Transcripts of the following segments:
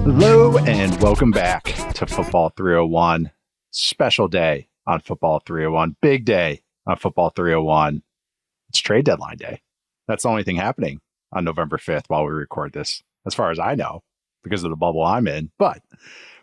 Hello and welcome back to Football 301. Special day on Football 301. Big day on Football 301. It's trade deadline day. That's the only thing happening on November 5th while we record this, as far as I know, because of the bubble I'm in. But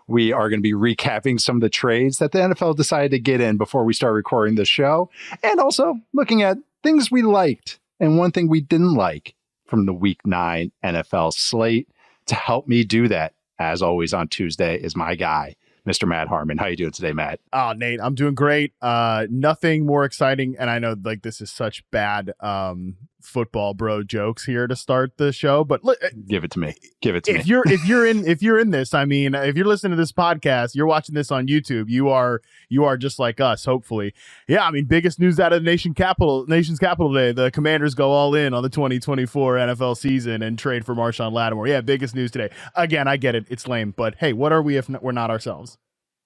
we are going to be recapping some of the trades that the NFL decided to get in before we start recording the show, and also looking at things we liked and one thing we didn't like from the Week 9 NFL slate. To help me do that, as always on Tuesday, is my guy, Mr. Matt Harmon. How you doing today, Matt? Oh, Nate, I'm doing great. Nothing more exciting. And I know like this is such bad football bro jokes here to start the show, but give it to me. Give it to me. If you're in this, I mean, if you're listening to this podcast, you're watching this on YouTube, you are just like us, hopefully. Yeah, I mean, biggest news out of the nation's capital today. The Commanders go all in on the 2024 NFL season and trade for Marshon Lattimore. Yeah, biggest news today. Again, I get it. It's lame, but hey, what are we if we're not ourselves?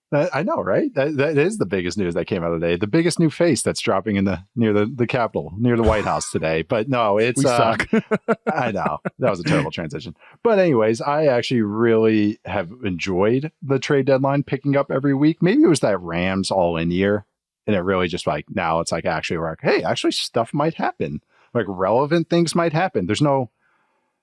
I know, right? That is the biggest news that came out of the day. The biggest new face that's dropping in near the Capitol, near the White House today. But no, it's we suck. I know that was a terrible transition. But anyways, I actually really have enjoyed the trade deadline picking up every week. Maybe it was that Rams all in year, and it really just like now it's like actually we're like, hey, actually stuff might happen. Like relevant things might happen. There's no.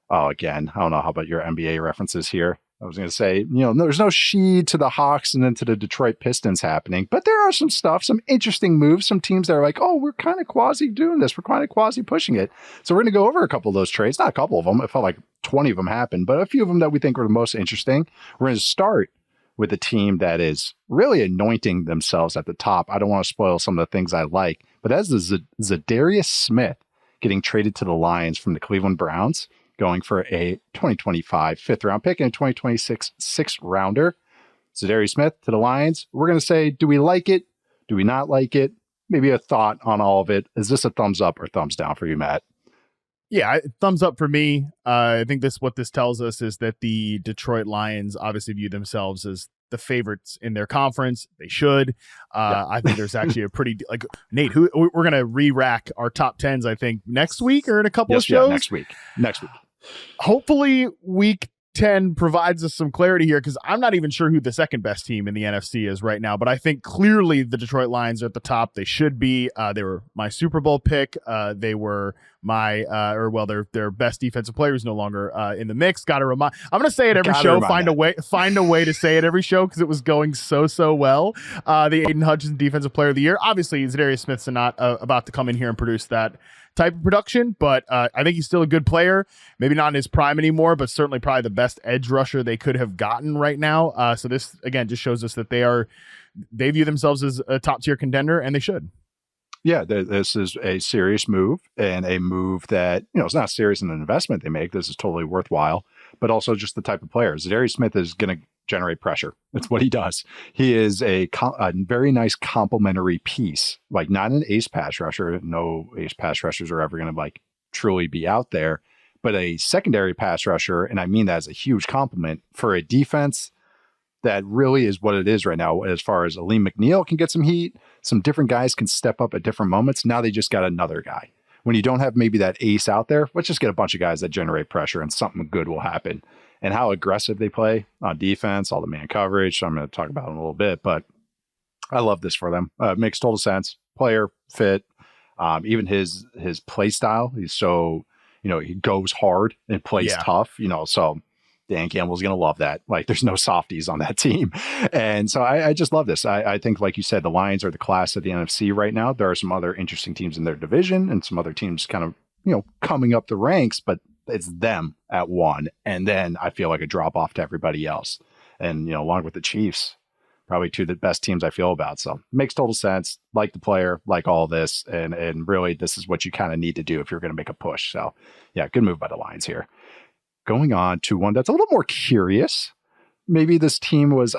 Oh, again, I don't know how about your NBA references here. I was going to say, there's no Sheed to the Hawks and then to the Detroit Pistons happening, but there are some interesting moves, some teams that are like, oh, we're kind of quasi doing this. We're kind of quasi pushing it. So we're going to go over a couple of those trades, not a couple of them. It felt like 20 of them happened, but a few of them that we think were the most interesting. We're going to start with a team that is really anointing themselves at the top. I don't want to spoil some of the things I like, but that's the Za'Darius Smith getting traded to the Lions from the Cleveland Browns, going for a 2025 fifth-round pick and a 2026 sixth-rounder. Za'Darius Smith to the Lions. We're going to say, do we like it? Do we not like it? Maybe a thought on all of it. Is this a thumbs up or thumbs down for you, Matt? Yeah, thumbs up for me. I think what this tells us is that the Detroit Lions obviously view themselves as the favorites in their conference. They should. Yeah. I think there's actually a pretty Nate. We're gonna re-rack our top 10s. I think next week or in a couple of shows. Yeah, next week. Hopefully, week 10 provides us some clarity here because I'm not even sure who the second best team in the NFC is right now. But I think clearly the Detroit Lions are at the top. They should be. They were my Super Bowl pick. They were my their best defensive player is no longer in the mix. Got to remind. I'm going to say it every show. Find a way to say it every show because it was going so well. The Aiden Hutchinson Defensive Player of the Year. Obviously, Za'Darius Smith's not about to come in here and produce that type of production, but I think he's still a good player. Maybe not in his prime anymore, but certainly probably the best edge rusher they could have gotten right now. So this again just shows us that they view themselves as a top tier contender, and they should. Yeah, this is a serious move, and a move that it's not serious in an investment they make. This is totally worthwhile, but also just the type of player. Za'Darius Smith is going to generate pressure. That's what he does. He is a very nice complementary piece, like not an ace pass rusher. No ace pass rushers are ever going to truly be out there, but a secondary pass rusher. And I mean that as a huge compliment for a defense that really is what it is right now. As far as Aleem McNeil can get some heat, some different guys can step up at different moments. Now they just got another guy. When you don't have maybe that ace out there, let's just get a bunch of guys that generate pressure and something good will happen. And how aggressive they play on defense, all the man coverage. So I'm going to talk about it in a little bit, but I love this for them. It makes total sense. Player fit, even his play style. He's so, he goes hard and plays tough, so Dan Campbell's going to love that. Like there's no softies on that team. And so I just love this. I think, like you said, the Lions are the class of the NFC right now. There are some other interesting teams in their division and some other teams kind of, coming up the ranks, but it's them at one. And then I feel like a drop off to everybody else. And, along with the Chiefs, probably two of the best teams I feel about. So makes total sense. Like the player, like all this. And really, this is what you kind of need to do if you're going to make a push. So yeah, good move by the Lions here. Going on to one that's a little more curious. Maybe this team's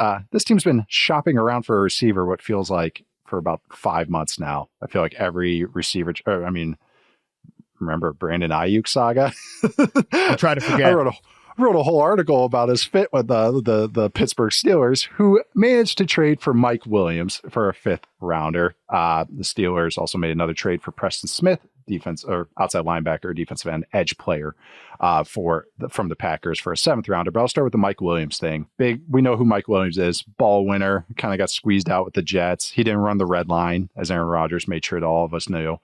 been shopping around for a receiver, what feels like for about 5 months now. I feel like every receiver, remember Brandon Ayuk saga? I'll try to forget. I wrote a whole article about his fit with the Pittsburgh Steelers, who managed to trade for Mike Williams for a fifth rounder. The Steelers also made another trade for Preston Smith defense or outside linebacker, defensive end, edge player from the Packers for a 7th rounder. But I'll start with the Mike Williams thing. We know who Mike Williams is. Ball winner, kind of got squeezed out with the Jets. He didn't run the red line, as Aaron Rodgers made sure that all of us knew.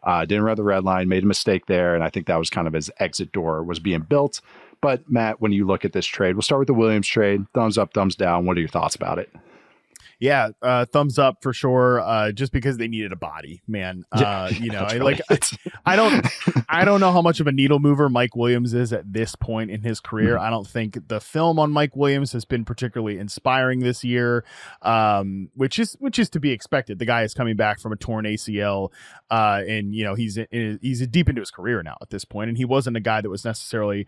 Didn't run the red line, made a mistake there, and I think that was kind of his exit door was being built. But Matt, when you look at this trade, we'll start with the Williams trade. Thumbs up, thumbs down. What are your thoughts about it? Yeah, thumbs up for sure. Just because they needed a body, man. I don't know how much of a needle mover Mike Williams is at this point in his career. I don't think the film on Mike Williams has been particularly inspiring this year, which is to be expected. The guy is coming back from a torn ACL, and he's deep into his career now at this point, and he wasn't a guy that was necessarily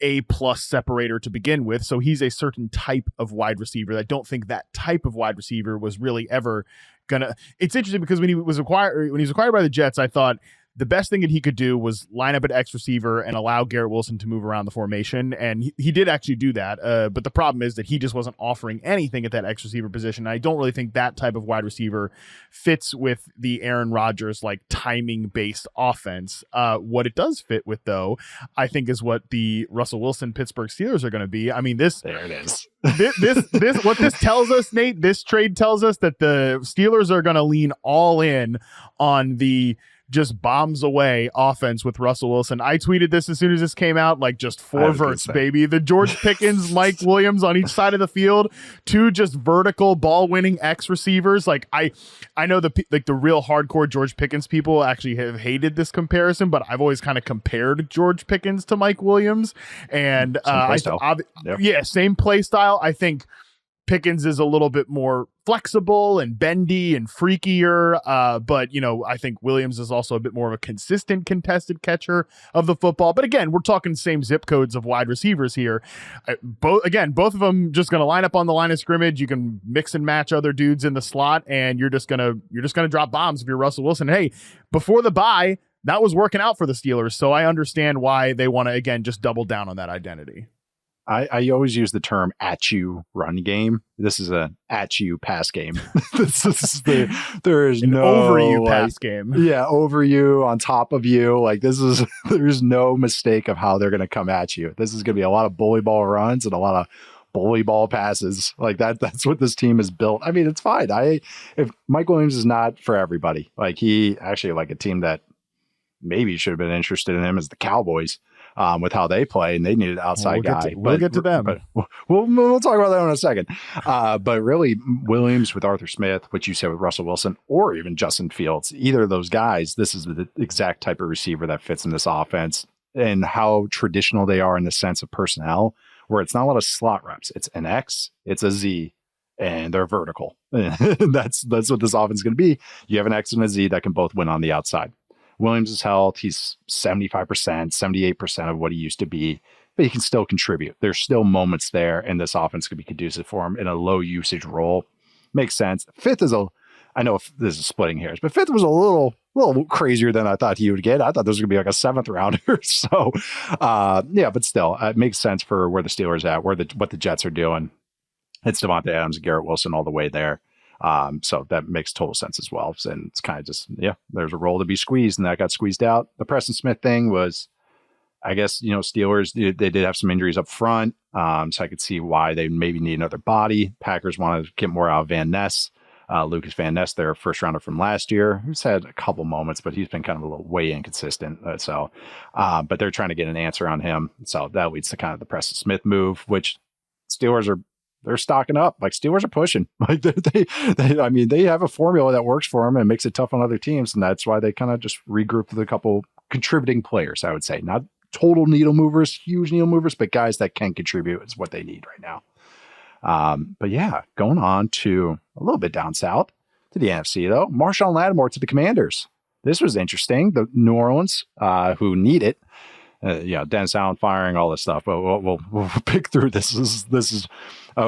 a plus separator to begin with. So he's a certain type of wide receiver. I don't think that type of wide receiver was really ever gonna. It's interesting because when he was acquired by the Jets, I thought the best thing that he could do was line up at X receiver and allow Garrett Wilson to move around the formation. And he did actually do that. But the problem is that he just wasn't offering anything at that X receiver position. And I don't really think that type of wide receiver fits with the Aaron Rodgers, like timing based offense. What it does fit with, though, I think is what the Russell Wilson Pittsburgh Steelers are going to be. I mean, there it is. This what this tells us, Nate, this trade tells us that the Steelers are going to lean all in on the just bombs away offense with Russell Wilson. I tweeted this as soon as this came out, like just 4 verts, baby. The George Pickens, Mike Williams on each side of the field, 2 just vertical ball winning X receivers. Like I know the real hardcore George Pickens people actually have hated this comparison, but I've always kind of compared George Pickens to Mike Williams, and same play style. I think Pickens is a little bit more flexible and bendy and freakier, but I think Williams is also a bit more of a consistent contested catcher of the football. But again, we're talking same zip codes of wide receivers here. Both of them just going to line up on the line of scrimmage. You can mix and match other dudes in the slot, and you're just gonna drop bombs if you're Russell Wilson. Hey, before the bye, that was working out for the Steelers, so I understand why they want to again just double down on that identity. I always use the term "at you" run game. This is an "at you" pass game. There is no over you pass game. Yeah, over you, on top of you. Like there's no mistake of how they're going to come at you. This is going to be a lot of bully ball runs and a lot of bully ball passes. Like that's what this team is built. I mean, it's fine. If Mike Williams is not for everybody, like he actually like a team that maybe should have been interested in him as the Cowboys. With how they play, and they need an outside guy. We'll get to them. But we'll talk about that in a second. But really, Williams with Arthur Smith, what you said with Russell Wilson, or even Justin Fields, either of those guys, this is the exact type of receiver that fits in this offense and how traditional they are in the sense of personnel, where it's not a lot of slot reps. It's an X, it's a Z, and they're vertical. That's what this offense is going to be. You have an X and a Z that can both win on the outside. Williams' health, he's 75%, 78% of what he used to be, but he can still contribute. There's still moments there, and this offense could be conducive for him in a low usage role. Makes sense. Fifth is I know if this is splitting hairs, but fifth was a little crazier than I thought he would get. I thought this was going to be like a 7th rounder. So, but still, it makes sense for where the Steelers are at, what the Jets are doing. It's Devontae Adams and Garrett Wilson all the way there. So that makes total sense as well. And it's kind of just, there's a role to be squeezed, and that got squeezed out. The Preston Smith thing was, I guess, Steelers, they did have some injuries up front. So I could see why they maybe need another body. Packers want to get more out of Van Ness, Lucas Van Ness, their first rounder from last year, who's had a couple moments, but he's been kind of a little way inconsistent. But they're trying to get an answer on him. So that leads to kind of the Preston Smith move, which Steelers they're stocking up. Like Steelers are pushing. Like they have a formula that works for them and makes it tough on other teams, and that's why they kind of just regrouped with a couple contributing players. I would say not total needle movers, huge needle movers, but guys that can contribute is what they need right now. But yeah, going on to a little bit down south to the NFC though. Marshon Lattimore to the Commanders. This was interesting. The New Orleans, who need it. Dennis Allen firing, all this stuff, but we'll pick through this. This is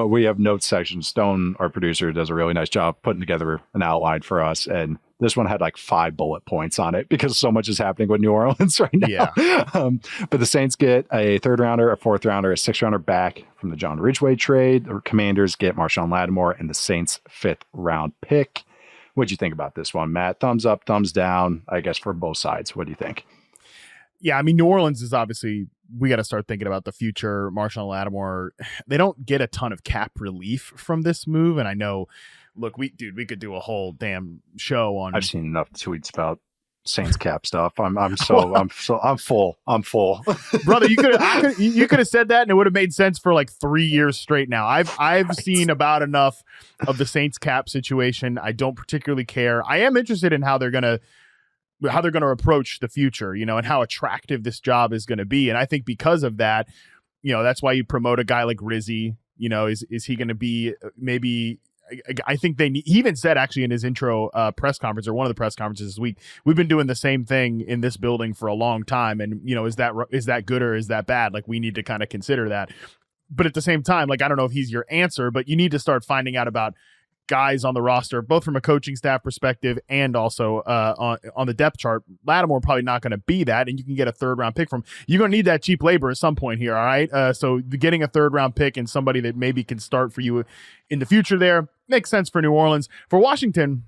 we have notes section. Stone, our producer, does a really nice job putting together an outline for us, and this one had like 5 bullet points on it because so much is happening with New Orleans right now. Yeah. But the Saints get a 3rd rounder, a 4th rounder, a 6th rounder back from the John Ridgeway trade. The Commanders get Marshon Lattimore and the Saints' 5th round pick. What'd you think about this one, Matt? Thumbs up, thumbs down, I guess, for both sides. What do you think? Yeah, I mean, New Orleans is obviously, we got to start thinking about the future. Marshon Lattimore, they don't get a ton of cap relief from this move. And I know, look, we could do a whole damn show on. I've seen enough tweets about Saints cap stuff. I'm full. Brother, you could have said that and it would have made sense for like 3 years straight now. I've seen about enough of the Saints cap situation. I don't particularly care. I am interested in how they're going to approach the future, and how attractive this job is going to be. And I think because of that, that's why you promote a guy like Rizzi. Is he going to be maybe? I think he even said actually in his intro press conference, or one of the press conferences this week, we've been doing the same thing in this building for a long time. And, is that good or is that bad? Like, we need to kind of consider that. But at the same time, like, I don't know if he's your answer, but you need to start finding out about guys on the roster, both from a coaching staff perspective and also on the depth chart. Lattimore probably not going to be that, and you can get a third-round pick from. You're going to need that cheap labor at some point here, all right? So getting a third-round pick and somebody that maybe can start for you in the future there makes sense for New Orleans. For Washington,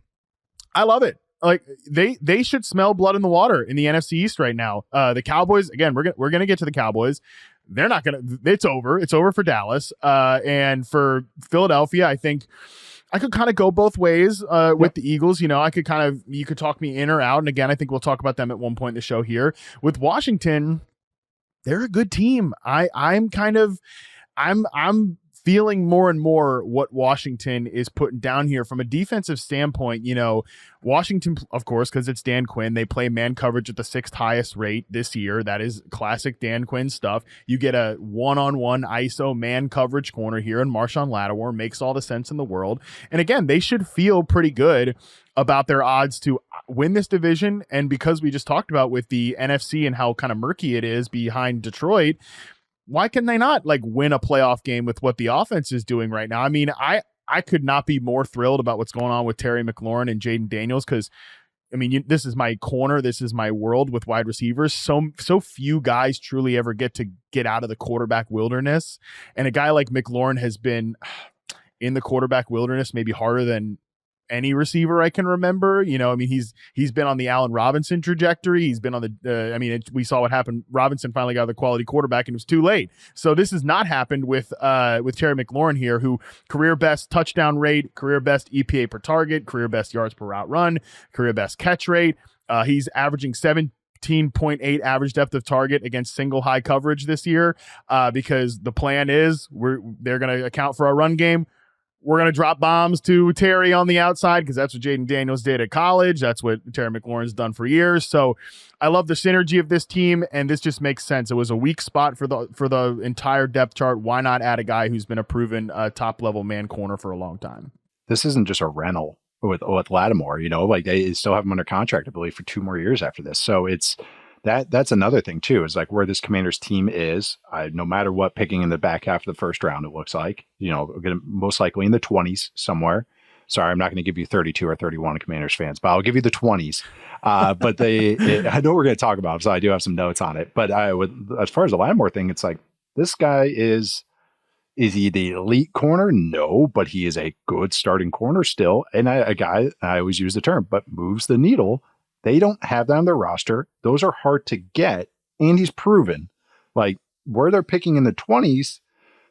I love it. Like, they should smell blood in the water in the NFC East right now. The Cowboys, again, we're gonna get to the Cowboys. They're not gonna. It's over. It's over for Dallas. And for Philadelphia, I think I could kind of go both ways with the Eagles. You could talk me in or out. And again, I think we'll talk about them at one point in the show here. With Washington, they're a good team. I'm feeling more and more what Washington is putting down here from a defensive standpoint. Washington, of course, because it's Dan Quinn, they play man coverage at the 6th highest rate this year. That is classic Dan Quinn stuff. You get a one-on-one ISO man coverage corner here, and Marshon Lattimore makes all the sense in the world. And again, they should feel pretty good about their odds to win this division. And because we just talked about with the NFC and how kind of murky it is behind Detroit, why can they not win a playoff game with what the offense is doing right now? I mean, I could not be more thrilled about what's going on with Terry McLaurin and Jaden Daniels, because I mean, this is my corner. This is my world with wide receivers. So few guys truly ever get out of the quarterback wilderness. And a guy like McLaurin has been in the quarterback wilderness maybe harder than any receiver I can remember. I mean, he's been on the Allen Robinson trajectory. He's been on the, we saw what happened. Robinson finally got the quality quarterback and it was too late. So this has not happened with Terry McLaurin here, who career best touchdown rate, career best EPA per target, career best yards per route run, career best catch rate. He's averaging 17.8 average depth of target against single high coverage this year, because the plan is they're going to account for our run game. We're going to drop bombs to Terry on the outside because that's what Jaden Daniels did at college. That's what Terry McLaurin's done for years. So I love the synergy of this team, and this just makes sense. It was a weak spot for the entire depth chart. Why not add a guy who's been a proven top-level man corner for a long time? This isn't just a rental with Lattimore. They still have him under contract, I believe, for 2 more years after this. So it's that's another thing too, is where this Commanders team is. No matter what, picking in the back half of the first round, it looks like, gonna most likely in the 20s somewhere. Sorry, I'm not going to give you 32 or 31 Commanders fans, but I'll give you the 20s. But I know we're going to talk about it, so I do have some notes on it. But as far as the Lattimore thing, it's this guy is he the elite corner? No, but he is a good starting corner still. And a guy, I always use the term, but moves the needle. They don't have that on their roster. Those are hard to get. And he's proven, where they're picking in the 20s,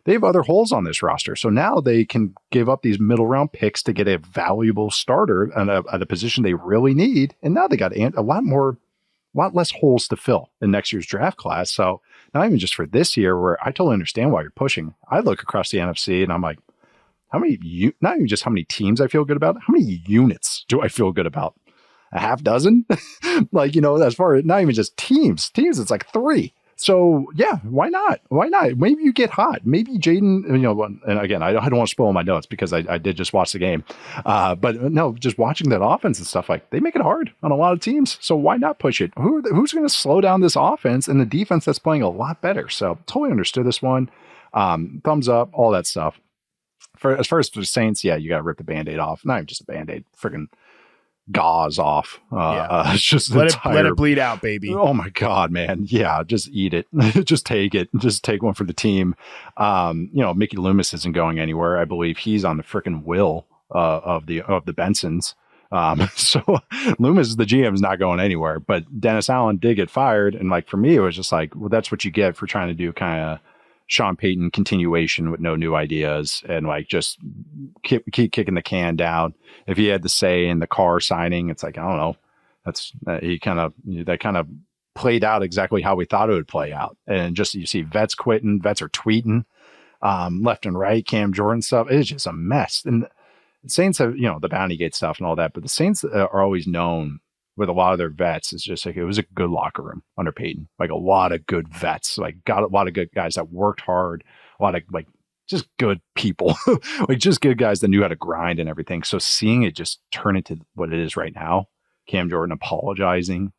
they have other holes on this roster. So now they can give up these middle round picks to get a valuable starter at a position they really need. And now they got a lot less holes to fill in next year's draft class. So not even just for this year, where I totally understand why you're pushing. I look across the NFC and I'm like, not even just how many teams I feel good about, how many units do I feel good about? A half dozen? As far as not even just teams, it's 3. So yeah, why not? Maybe you get hot. Maybe Jaden, and again, I don't want to spoil my notes because I did just watch the game. But no, just watching that offense and stuff, they make it hard on a lot of teams. So why not push it? Who's going to slow down this offense and the defense that's playing a lot better? So totally understood this one. Thumbs up, all that stuff. As far as the Saints, yeah, you got to rip the Band-Aid off. Not even just a Band-Aid, freaking gauze off. It's just let it bleed out, baby. Oh my God, man. Yeah, just eat it. Just take it. Just take one for the team. Mickey Loomis isn't going anywhere. I believe he's on the freaking will of the Bensons. So Loomis, the GM, is not going anywhere. But Dennis Allen did get fired, and like for me, it was just like, well, that's what you get for trying to do kind of Sean Payton continuation with no new ideas and like just keep kicking the can down. If he had to say in the Carr signing, it's like, I don't know. That's that kind of played out exactly how we thought it would play out. And just you see vets quitting, vets are tweeting left and right, Cam Jordan stuff. It's just a mess. And the Saints have, the Bounty Gate stuff and all that, but the Saints are always known with a lot of their vets. It's just like, it was a good locker room under Peyton, like a lot of good vets, like got a lot of good guys that worked hard, a lot of like just good people, like just good guys that knew how to grind and everything. So seeing it just turn into what it is right now, Cam Jordan apologizing,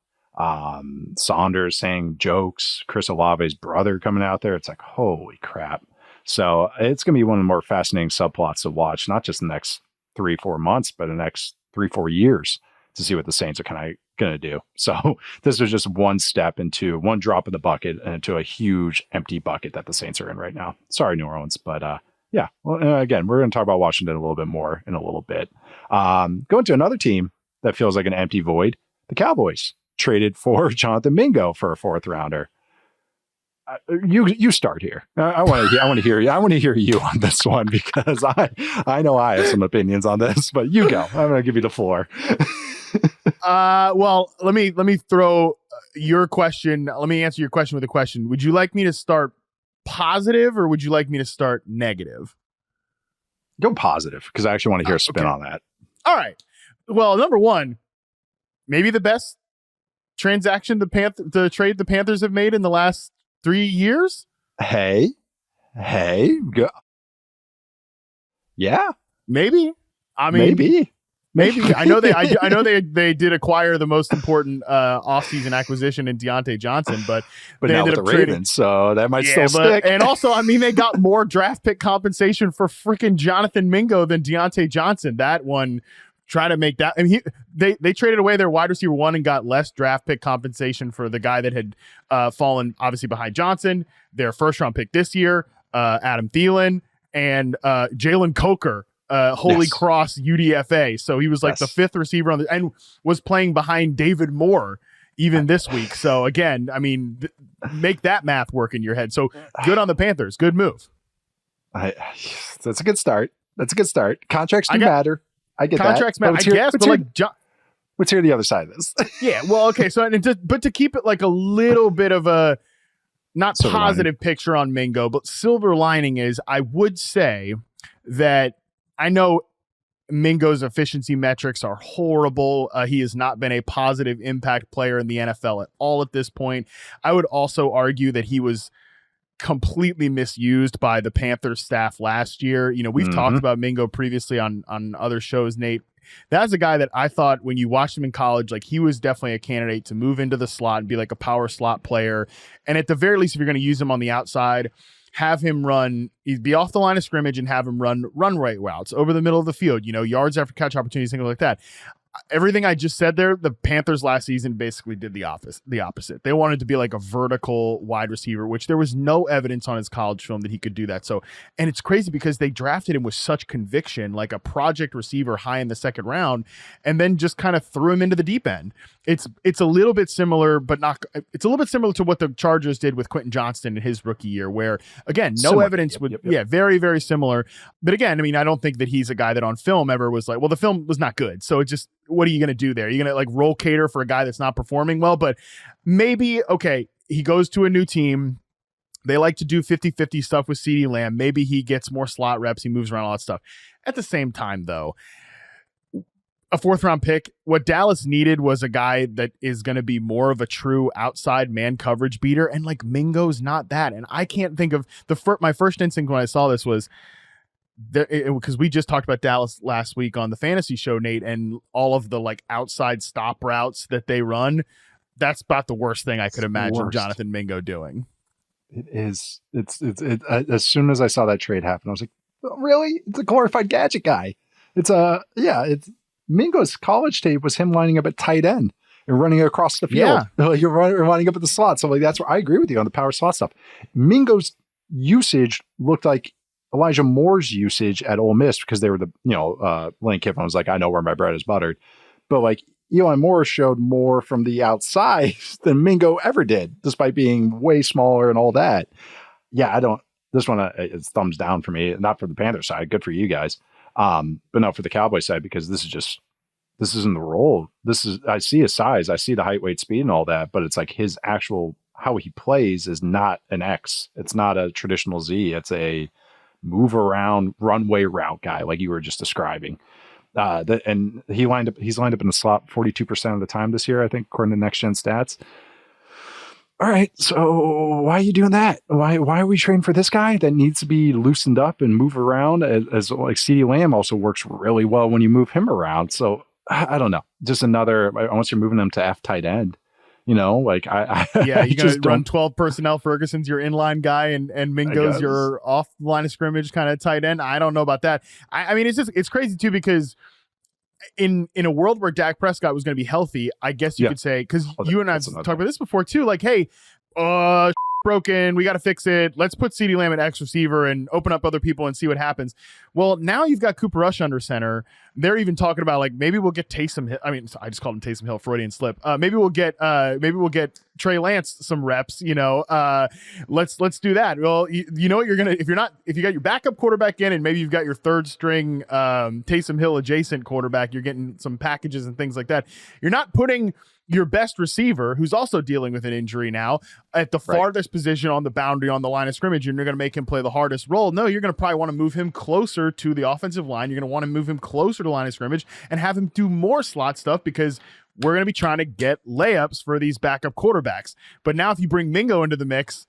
Saunders saying jokes, Chris Olave's brother coming out there. It's like, holy crap. So it's going to be one of the more fascinating subplots to watch, not just the next 3-4 months, but the next 3-4 years to see what the Saints are kind of going to do. So this was just one step into one drop in the bucket and into a huge empty bucket that the Saints are in right now. Sorry, New Orleans. But yeah, well, again, we're going to talk about Washington a little bit more in a little bit. Going to another team that feels like an empty void, the Cowboys traded for Jonathan Mingo for a 4th rounder. You start here. I want to hear you. I want to hear you on this one because I know I have some opinions on this, but you go. I'm going to give you the floor. Well, let me throw your question. Let me answer your question with a question. Would you like me to start positive or would you like me to start negative? Go positive because I actually want to hear a spin on that. All right. Well, number one, maybe the best transaction the trade the Panthers have made in the last 3 years. Hey, go. Yeah, maybe. I mean, maybe. I know they did acquire the most important offseason acquisition in Deontay Johnson, but they now ended with up the Ravens, so that might still stick. And also, I mean, they got more draft pick compensation for freaking Jonathan Mingo than Deontay Johnson. That one. Try to make that. I mean, they traded away their wide receiver 1 and got less draft pick compensation for the guy that had fallen obviously behind Johnson. Their 1st round pick this year, Adam Thielen and Jalen Coker, Holy Cross UDFA. So he was like the 5th receiver and was playing behind David Moore even this week. So again, I mean, make that math work in your head. So good on the Panthers. Good move. That's a good start. Contracts do matter. I get contracts, that. Man, I guess, but like, let's hear the other side of this. Yeah, well, okay. So, but to keep it like a little bit of a not silver positive lining picture on Mingo, but silver lining is I would say that I know Mingo's efficiency metrics are horrible. He has not been a positive impact player in the NFL at all at this point. I would also argue that he was completely misused by the Panthers staff last year. We've talked about Mingo previously on other shows, Nate. That's a guy that I thought when you watched him in college, like he was definitely a candidate to move into the slot and be like a power slot player. And at the very least, if you're going to use him on the outside, have him be off the line of scrimmage and have him run right routes over the middle of the field, yards after catch opportunities, things like that. Everything I just said there, the Panthers last season basically did the opposite. They wanted to be like a vertical wide receiver, which there was no evidence on his college film that he could do that. So, and it's crazy because they drafted him with such conviction, like a project receiver high in the 2nd round, and then just kind of threw him into the deep end. It's a little bit similar, but not. It's a little bit similar to what the Chargers did with Quentin Johnston in his rookie year, where again, no evidence would. Yeah, very, very similar. But again, I mean, I don't think that he's a guy that on film ever was like, well, the film was not good, so it just. What are you going to do there? You're going to like roll cater for a guy that's not performing well, but maybe, okay, he goes to a new team. They like to do 50-50 stuff with CeeDee Lamb. Maybe he gets more slot reps. He moves around, all that stuff. At the same time, though, a 4th round pick, what Dallas needed was a guy that is going to be more of a true outside man coverage beater. And like Mingo's not that. And I can't think of my first instinct when I saw this was, because we just talked about Dallas last week on the fantasy show, Nate, and all of the like outside stop routes that they run. That's about the worst thing I could imagine Jonathan Mingo doing. It is. It's as soon as I saw that trade happen, I was like, oh, really? It's a glorified gadget guy. It's Mingo's college tape was him lining up at tight end and running across the field. Yeah. You're running up at the slot. So like, that's where I agree with you on the power slot stuff. Mingo's usage looked like Elijah Moore's usage at Ole Miss because they were Lane Kiffin was like, I know where my bread is buttered. But like Eli Moore showed more from the outside than Mingo ever did, despite being way smaller and all that. Yeah, I don't. This one is thumbs down for me. Not for the Panthers side. Good for you guys. But no, for the Cowboys side, because this isn't the role. I see his size, I see the height, weight, speed, and all that, but it's like his actual how he plays is not an X. It's not a traditional Z. It's a move around runway route guy, like you were just describing. And he's lined up in the slot 42% of the time this year, I think, according to Next Gen Stats. All right, so why are you doing that? Why are we training for this guy that needs to be loosened up and move around? As like CeeDee Lamb also works really well when you move him around. So I don't know. Just another. Once you're moving them to F tight end, like yeah, you gotta run 12 personnel. Ferguson's your inline guy, and Mingo's your off line of scrimmage kind of tight end. I don't know about that. I mean, it's crazy too, because in a world where Dak Prescott was going to be healthy, I guess you could say, because you and I have talked about this before too, like, hey, broken, we got to fix it. Let's put CeeDee Lamb at X receiver and open up other people and see what happens. Well, now you've got Cooper Rush under center. They're even talking about, like, maybe we'll get Taysom Hill. I mean, I just called him Taysom Hill, Freudian slip. Maybe we'll get Trey Lance some reps. Let's do that. Well, you know what you're gonna, if you got your backup quarterback in, and maybe you've got your third string Taysom Hill adjacent quarterback, you're getting some packages and things like that. You're not putting your best receiver, who's also dealing with an injury now, at the farthest position on the boundary on the line of scrimmage, and you're going to make him play the hardest role. No, you're going to probably want to move him closer to the offensive line. You're going to want to move him closer to the line of scrimmage and have him do more slot stuff, because we're going to be trying to get layups for these backup quarterbacks. But now if you bring Mingo into the mix,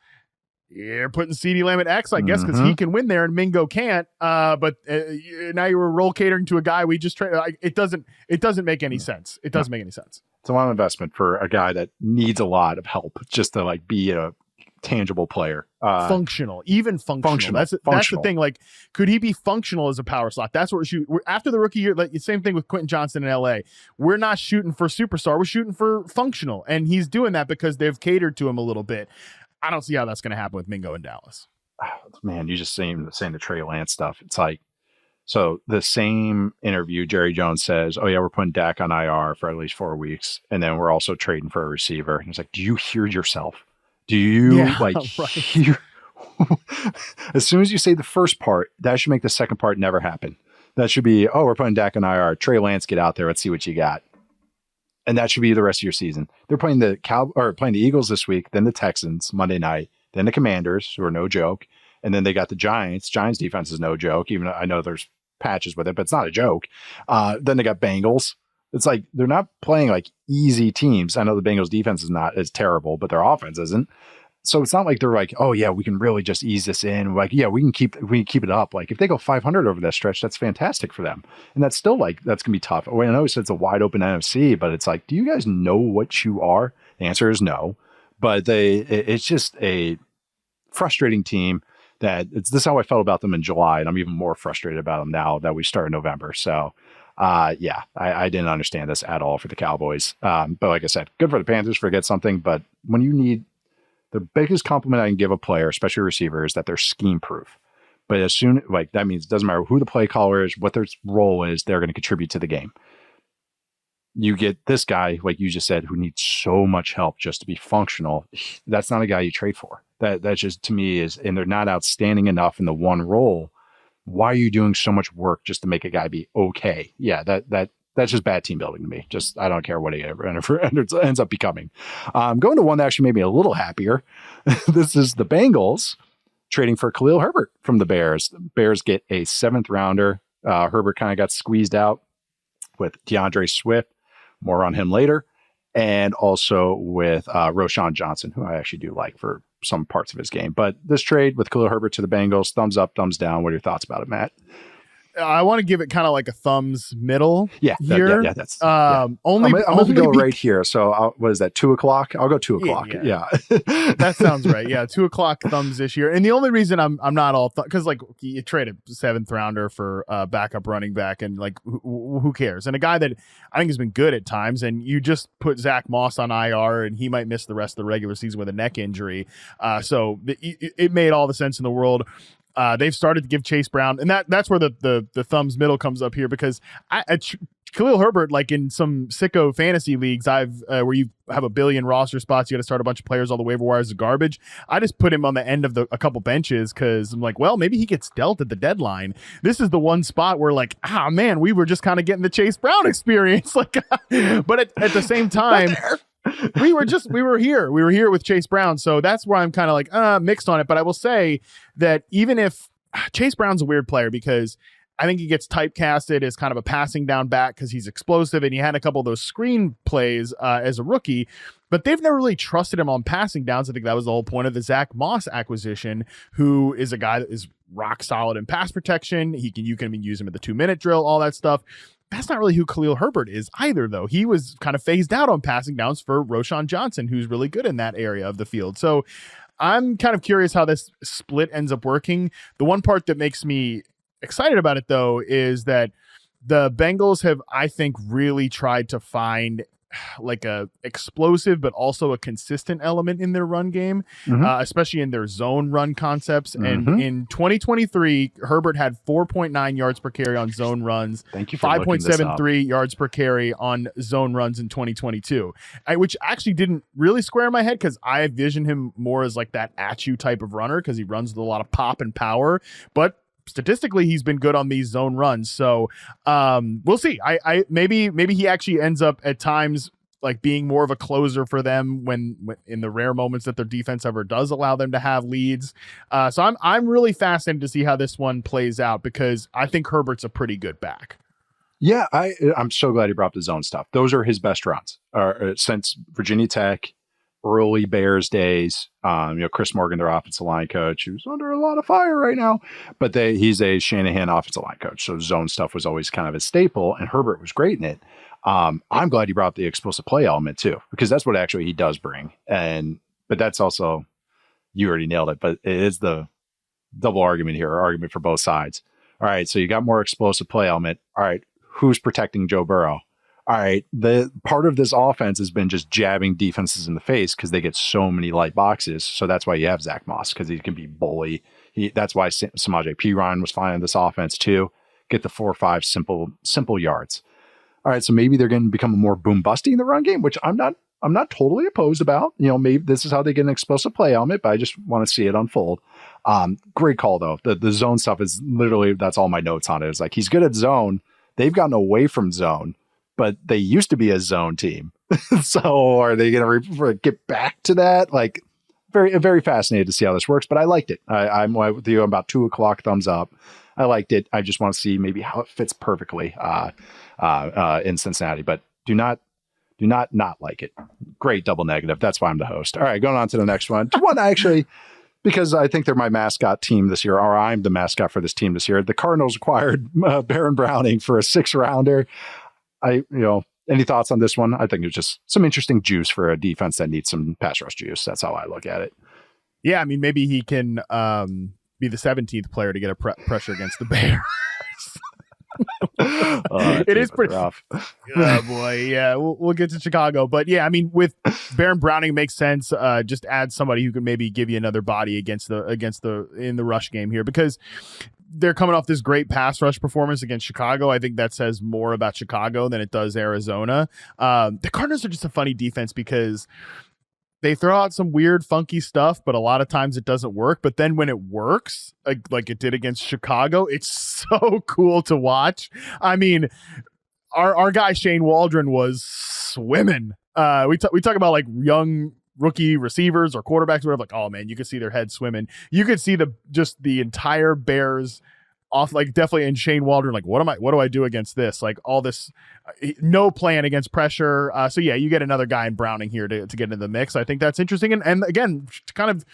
you're putting CeeDee Lamb at X, I guess, because he can win there and Mingo can't. But now you were roll catering to a guy we just trained. It doesn't make any sense. It doesn't make any sense. It's a lot of investment for a guy that needs a lot of help just to like be a tangible player. Functional. That's the thing. Like, could he be functional as a power slot? That's what we're after the rookie year. Like, the same thing with Quentin Johnson in LA. We're not shooting for superstar. We're shooting for functional. And he's doing that because they've catered to him a little bit. I don't see how that's going to happen with Mingo in Dallas. Man, you just saying the Trey Lance stuff. It's like, so the same interview, Jerry Jones says, oh yeah, we're putting Dak on IR for at least 4 weeks. And then we're also trading for a receiver. And it's like, do you hear yourself? Do you hear? As soon as you say the first part, that should make the second part never happen. That should be, oh, we're putting Dak on IR. Trey Lance, get out there. Let's see what you got. And that should be the rest of your season. They're playing the Eagles this week, then the Texans Monday night, then the Commanders, who are no joke, and then they got the Giants. Giants defense is no joke, even though I know there's patches with it, but it's not a joke. Then they got Bengals. It's like they're not playing like easy teams. I know the Bengals defense is not as terrible, but their offense isn't. So it's not like they're like, oh yeah, we can really just ease this in. Like, yeah, we can keep it up. Like if they go 500 over that stretch, that's fantastic for them. And that's still like, that's gonna be tough. I know it's a wide open NFC, but it's like, do you guys know what you are? The answer is no. But it's just a frustrating team. This is how I felt about them in July, and I'm even more frustrated about them now that we start in November. So I didn't understand this at all for the Cowboys. But like I said, good for the Panthers for get something. But when you need, the biggest compliment I can give a player, especially a receiver, is that they're scheme proof. But as soon, like, that means it doesn't matter who the play caller is, what their role is, they're going to contribute to the game. You get this guy, like you just said, who needs so much help just to be functional. That's not a guy you trade for. That just, to me, is, and they're not outstanding enough in the one role. Why are you doing so much work just to make a guy be okay? Yeah, that's just bad team building to me. Just, I don't care what he ever ends up becoming. Going to one that actually made me a little happier. This is the Bengals trading for Khalil Herbert from the Bears. The Bears get a 7th rounder. Herbert kind of got squeezed out with DeAndre Swift. More on him later. And also with Roschon Johnson, who I actually do like for some parts of his game. But this trade with Khalil Herbert to the Bengals, thumbs up, thumbs down. What are your thoughts about it, Matt? I want to give it kind of like a thumbs middle here. That's only. I'm going to go right here. So what is that? 2:00? I'll go 2:00. Yeah. That sounds right. Yeah, 2:00 thumbs this year. And the only reason I'm not all because like you trade a 7th rounder for backup running back, and like who cares? And a guy that I think has been good at times, and you just put Zach Moss on IR, and he might miss the rest of the regular season with a neck injury. So it made all the sense in the world. They've started to give Chase Brown, and that's where the thumbs middle comes up here, because Khalil Herbert, like in some sicko fantasy leagues, where you have a billion roster spots, you got to start a bunch of players, all the waiver wires are garbage. I just put him on the end of a couple benches because I'm like, well, maybe he gets dealt at the deadline. This is the one spot where like, man, we were just kind of getting the Chase Brown experience. Like, but at the same time, we were here with Chase Brown. So that's where I'm kind of like mixed on it. But I will say that even if Chase Brown's a weird player because I think he gets typecasted as kind of a passing down back because he's explosive and he had a couple of those screen plays as a rookie, but they've never really trusted him on passing downs. I think that was the whole point of the Zach Moss acquisition, who is a guy that is rock solid in pass protection. You can use him at the 2-minute drill, all that stuff. That's not really who Khalil Herbert is either, though. He was kind of phased out on passing downs for Roschon Johnson, who's really good in that area of the field. So I'm kind of curious how this split ends up working. The one part that makes me excited about it, though, is that the Bengals have, I think, really tried to find like a explosive but also a consistent element in their run game, especially in their zone run concepts. And in 2023, Herbert had 4.9 yards per carry on zone runs. Thank you for 5.73 yards per carry on zone runs in 2022, which actually didn't really square in my head because I envision him more as like that at you type of runner because he runs with a lot of pop and power, but statistically he's been good on these zone runs. So we'll see. I maybe he actually ends up at times like being more of a closer for them when in the rare moments that their defense ever does allow them to have leads. So I'm really fascinated to see how this one plays out because I think Herbert's a pretty good back. Yeah, I'm so glad he brought up the zone stuff. Those are his best runs since Virginia Tech, early Bears days. Chris Morgan, their offensive line coach, who's under a lot of fire right now, but he's a Shanahan offensive line coach. So zone stuff was always kind of a staple, and Herbert was great in it. I'm glad he brought up the explosive play element too, because that's what actually he does bring. But that's also, you already nailed it, but it is the double argument here, argument for both sides. All right, so you got more explosive play element. All right, who's protecting Joe Burrow? All right, the part of this offense has been just jabbing defenses in the face because they get so many light boxes. So that's why you have Zach Moss, because he can be bully. That's why Samaje Perine was fine in this offense too. Get the 4 or 5 simple yards. All right, so maybe they're going to become more boom busty in the run game, which I'm not totally opposed about. Maybe this is how they get an explosive play element, but I just want to see it unfold. Great call though. The zone stuff is literally, that's all my notes on it. It's like he's good at zone. They've gotten away from zone, but they used to be a zone team. So are they going to get back to that? Like, very fascinated to see how this works, but I liked it. I'm with you about 2 o'clock thumbs up. I liked it. I just want to see maybe how it fits perfectly in Cincinnati, but do not like it. Great double negative. That's why I'm the host. All right, going on to the next one. One actually, because I think they're my mascot team this year, or I'm the mascot for this team this year. The Cardinals acquired Baron Browning for a 6th-rounder. Any thoughts on this one? I think it's just some interesting juice for a defense that needs some pass rush juice. That's how I look at it. Yeah, I mean, maybe he can be the 17th player to get a pressure against the Bears. It is pretty rough. Oh boy, yeah, we'll get to Chicago, but yeah, I mean, with Baron Browning, it makes sense. Just add somebody who can maybe give you another body against the in the rush game here, because they're coming off this great pass rush performance against Chicago. I think that says more about Chicago than it does Arizona. The Cardinals are just a funny defense because they throw out some weird, funky stuff, but a lot of times it doesn't work. But then when it works, like it did against Chicago, it's so cool to watch. I mean, our guy Shane Waldron was swimming. We talk about like young rookie receivers or quarterbacks, whatever. Like, oh man, you could see their head swimming. You could see the entire Bears off, like definitely in Shane Waldron, like what do I do against this? Like all this, no plan against pressure. So yeah, you get another guy in Browning here to get into the mix. I think that's interesting. And again, kind of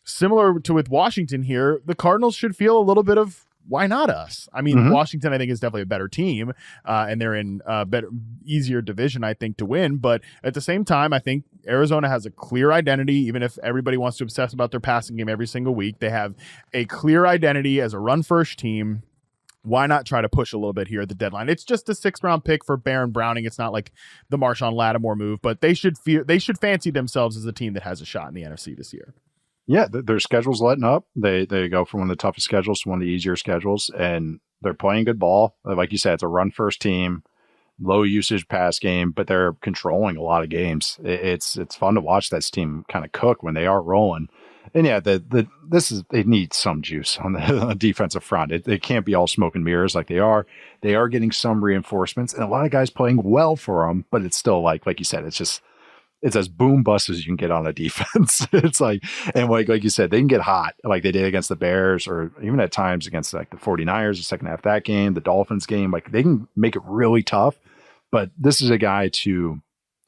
similar to with Washington here, the Cardinals should feel a little bit of, why not us? I mean, Washington, I think, is definitely a better team, and they're in a better, easier division, I think, to win. But at the same time, I think Arizona has a clear identity, even if everybody wants to obsess about their passing game every single week. They have a clear identity as a run-first team. Why not try to push a little bit here at the deadline? It's just a 6th-round pick for Baron Browning. It's not like the Marshon Lattimore move, but they should fancy themselves as a team that has a shot in the NFC this year. Yeah, their schedule's letting up. They go from one of the toughest schedules to one of the easier schedules, and they're playing good ball. Like you said, it's a run-first team. low usage pass game, but they're controlling a lot of games. It's fun to watch this team kind of cook when they are rolling. And yeah, they need some juice on the defensive front. It can't be all smoke and mirrors like they are. They are getting some reinforcements and a lot of guys playing well for them, but it's still like you said, it's as boom bust as you can get on a defense. It's like, and like you said, they can get hot like they did against the Bears or even at times against like the 49ers, the second half of that game, the Dolphins game. Like they can make it really tough, but this is a guy to,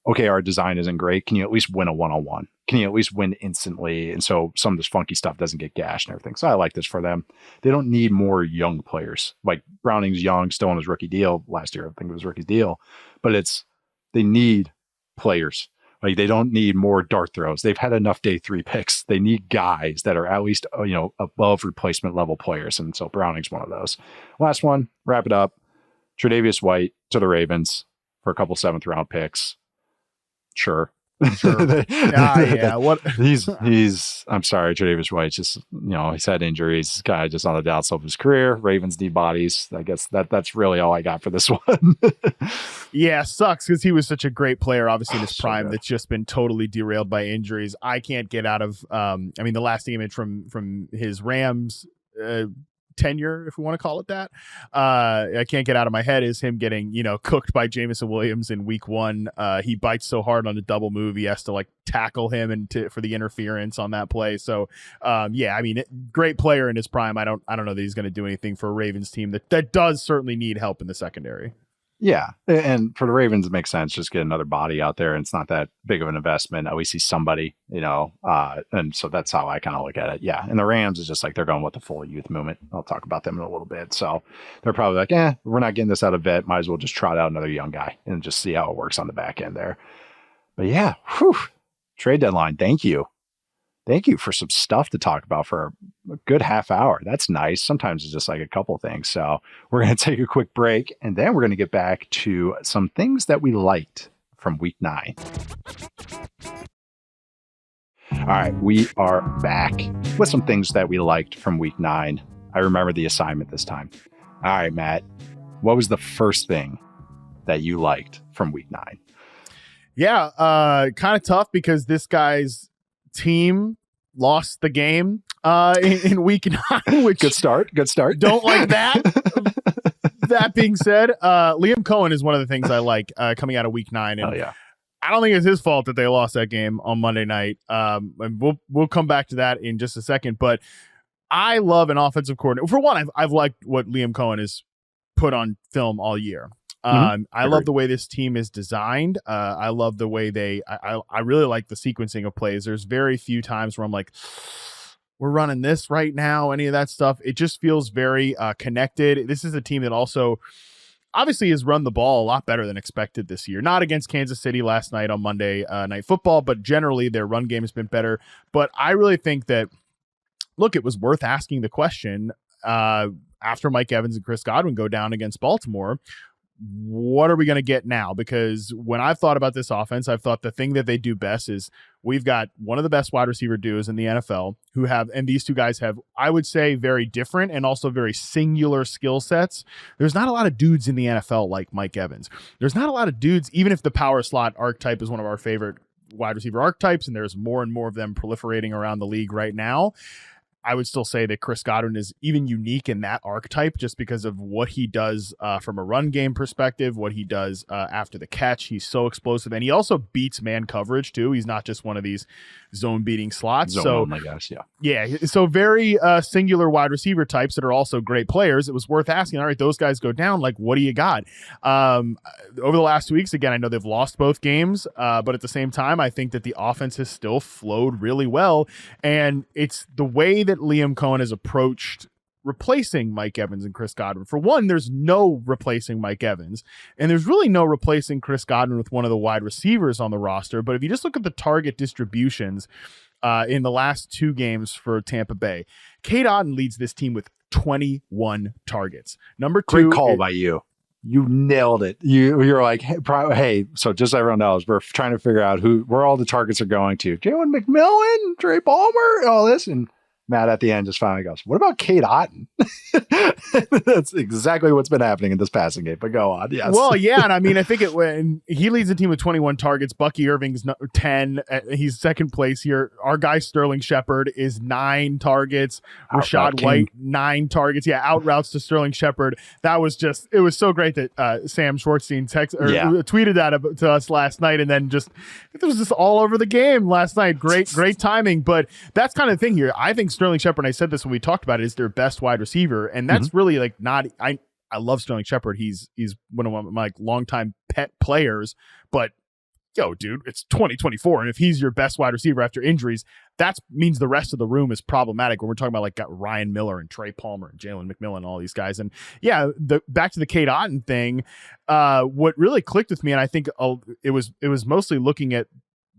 okay, our design isn't great. Can you at least win a one-on-one? Can you at least win instantly? And so some of this funky stuff doesn't get gashed and everything. So I like this for them. They don't need more young players. Like Browning's young, still on his rookie deal last year. I think it was rookie deal, but they need players. Like they don't need more dart throws. They've had enough day 3 picks. They need guys that are at least, above replacement level players. And so Browning's one of those. Last one, wrap it up. Tre'Davious White to the Ravens for a couple 7th round picks. Sure. Yeah. What he's I'm sorry, Tre'Davious White just, he's had injuries. This guy just on the downslope of his career. Ravens need bodies. I guess that's really all I got for this one. Yeah, sucks because he was such a great player, obviously in his prime, good. that's just been totally derailed by injuries. I can't get out of the lasting image from his Rams tenure, if we want to call it that. I can't get out of my head is him getting, cooked by Jameson Williams in week 1. He bites so hard on the double move. He has to like tackle him for the interference on that play. So great player in his prime. I don't know that he's going to do anything for a Ravens team that does certainly need help in the secondary. Yeah. And for the Ravens, it makes sense. Just get another body out there. And it's not that big of an investment. At least he's somebody, and so that's how I kind of look at it. Yeah. And the Rams is just like, they're going with the full youth movement. I'll talk about them in a little bit. So they're probably like, we're not getting this out of vet. Might as well just trot out another young guy and just see how it works on the back end there. But yeah, trade deadline. Thank you. Thank you for some stuff to talk about for a good half hour. That's nice. Sometimes it's just like a couple things. So we're going to take a quick break and then we're going to get back to some things that we liked from week 9. All right, we are back with some things that we liked from week 9. I remember the assignment this time. All right, Matt, what was the first thing that you liked from week 9? Yeah, kind of tough because this guy's team lost the game in week 9, which good start. Don't like that. That being said, Liam Coen is one of the things I like coming out of week 9. And yeah. I don't think it's his fault that they lost that game on Monday night. And we'll come back to that in just a second. But I love an offensive coordinator. For one, I've liked what Liam Coen has put on film all year. I love the way this team is designed. I love the way I really like the sequencing of plays. There's very few times where I'm like, we're running this right now, any of that stuff. It just feels very connected. This is a team that also obviously has run the ball a lot better than expected this year. Not against Kansas City last night on Monday Night Football, but generally their run game has been better. But I really think that, look, it was worth asking the question after Mike Evans and Chris Godwin go down against Baltimore. What are we going to get now? Because when I've thought about this offense, I've thought the thing that they do best is we've got one of the best wide receiver duos in the NFL and these two guys have, I would say, very different and also very singular skill sets. There's not a lot of dudes in the NFL like Mike Evans. There's not a lot of dudes, even if the power slot archetype is one of our favorite wide receiver archetypes, and there's more and more of them proliferating around the league right now. I would still say that Chris Godwin is even unique in that archetype just because of what he does from a run game perspective, what he does after the catch. He's so explosive, and he also beats man coverage too. He's not just one of these zone beating slots. Oh my gosh, yeah. Yeah, so very singular wide receiver types that are also great players. It was worth asking, all right, those guys go down, like what do you got? Over the last 2 weeks, again, I know they've lost both games, but at the same time, I think that the offense has still flowed really well, and it's the way that Liam Coen has approached replacing Mike Evans and Chris Godwin. For one, there's no replacing Mike Evans, and there's really no replacing Chris Godwin with one of the wide receivers on the roster. But if you just look at the target distributions in the last 2 games for Tampa Bay, Cade Otton leads this team with 21 targets. Number 2, great call by you. You nailed it. You're like, hey, so just so everyone knows, we're trying to figure out where all the targets are going to. Jalen McMillan, Trey Palmer, all this, and Matt at the end just finally goes, what about Kate Otten? That's exactly what's been happening in this passing game, but go on. Yes. Well, yeah. And I mean, I think when he leads the team with 21 targets, Bucky Irving's 10. He's second place here. Our guy Sterling Shepard is 9 targets. Rashad White, 9 targets. Yeah. Out routes to Sterling Shepard. That was just, it was so great that Sam Schwartzstein tweeted that to us last night. And then it was just all over the game last night. Great timing. But that's kind of the thing here. I think Sterling Shepard, I said this when we talked about it, is their best wide receiver. And that's really like not, I love Sterling Shepard. He's one of my longtime pet players, but yo, dude, it's 2024. And if he's your best wide receiver after injuries, that means the rest of the room is problematic when we're talking about like got Ryan Miller and Trey Palmer and Jalen McMillan and all these guys. And yeah, back to the Kate Otten thing, what really clicked with me, and I think it was mostly looking at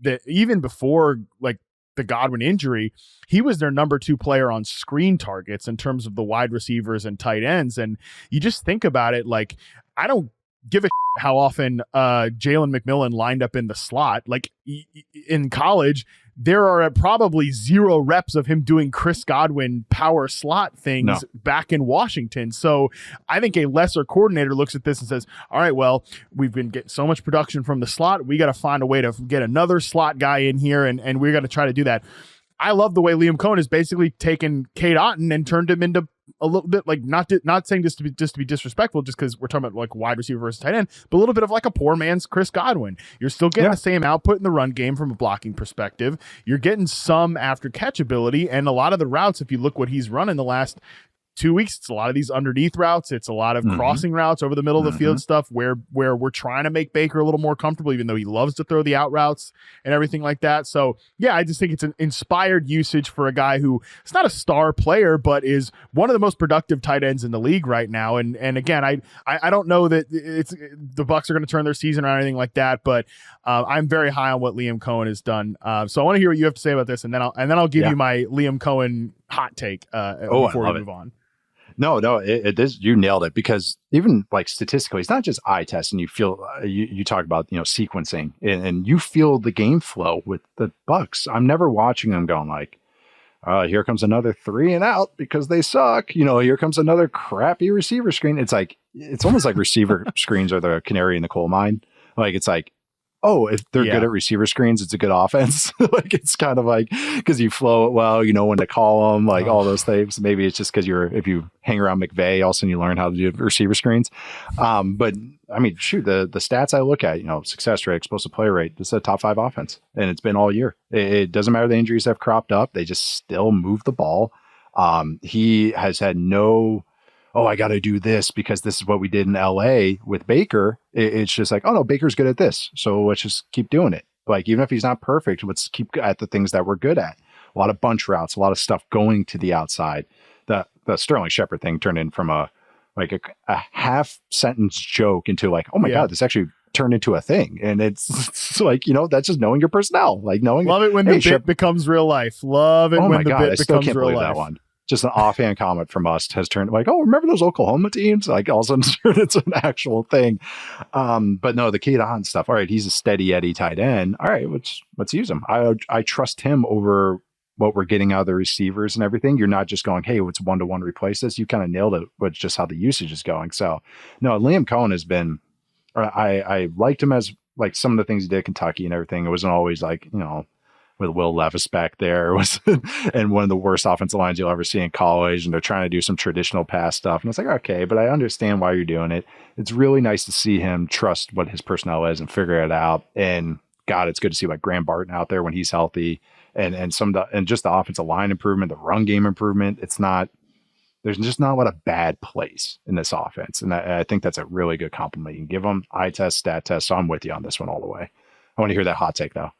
that even before like the Godwin injury, he was their number 2 player on screen targets in terms of the wide receivers and tight ends. And you just think about it, like, I don't give a how often Jalen McMillan lined up in the slot. Like in college, there are probably 0 reps of him doing Chris Godwin power slot things back in Washington. So I think a lesser coordinator looks at this and says, all right, well, we've been getting so much production from the slot. We got to find a way to get another slot guy in here, and we're going to try to do that. I love the way Liam Coen has basically taken Kate Otten and turned him into a little bit like not saying this to be disrespectful, just because we're talking about like wide receiver versus tight end, but a little bit of like a poor man's Chris Godwin. You're still getting the same output in the run game from a blocking perspective. You're getting some after catch ability, and a lot of the routes, if you look what he's run in the last 2 weeks, it's a lot of these underneath routes. It's a lot of crossing routes over the middle of the field stuff where we're trying to make Baker a little more comfortable, even though he loves to throw the out routes and everything like that. So yeah, I just think it's an inspired usage for a guy who is not a star player, but is one of the most productive tight ends in the league right now. And again, I don't know that it's the Bucs are going to turn their season around or anything like that, but I'm very high on what Liam Coen has done. So I want to hear what you have to say about this, and then I'll give you my Liam Coen hot take before we move on. No, it is. You nailed it, because even like statistically, it's not just eye test, and you feel you talk about sequencing, and you feel the game flow with the Bucs. I'm never watching them going like, here comes another 3 and out because they suck. Here comes another crappy receiver screen. It's like it's almost like receiver screens are the canary in the coal mine. Like it's like, oh, if they're good at receiver screens, it's a good offense. Like it's kind of like because you flow it well, you know when to call them, like all those things. Maybe it's just because if you hang around McVay, all of a sudden you learn how to do receiver screens. But I mean, shoot, the stats I look at, success rate, explosive play rate, it's a top 5 offense, and it's been all year. It doesn't matter the injuries that have cropped up; they just still move the ball. He has had no, I got to do this because this is what we did in LA with Baker. It's just like, oh no, Baker's good at this, so let's just keep doing it. Like even if he's not perfect, let's keep at the things that we're good at. A lot of bunch routes, a lot of stuff going to the outside. The Sterling Shepard thing turned in from a half sentence joke into like, oh my God, this actually turned into a thing. And it's like, that's just knowing your personnel, like knowing. Love it when the bit becomes real life. Love it when the bit becomes real life. That one. Just an offhand comment from us has turned like, oh, remember those Oklahoma teams? Like all of a sudden it's an actual thing. But no, the Kate Otten stuff. All right, he's a steady Eddie tight end. All right, let's use him. I trust him over what we're getting out of the receivers and everything. You're not just going, hey, it's 1-to-1 replace this. You kind of nailed it with just how the usage is going. So no, Liam Coen has been, I liked him as like some of the things he did at Kentucky and everything. It wasn't always like, with Will Levis back there was and one of the worst offensive lines you'll ever see in college. And they're trying to do some traditional pass stuff. And it's like, okay, but I understand why you're doing it. It's really nice to see him trust what his personnel is and figure it out. And God, it's good to see like Graham Barton out there when he's healthy and just the offensive line improvement, the run game improvement. There's just not a lot of bad plays in this offense. And I think that's a really good compliment. You can give them eye test, stat test. So I'm with you on this one all the way. I want to hear that hot take though.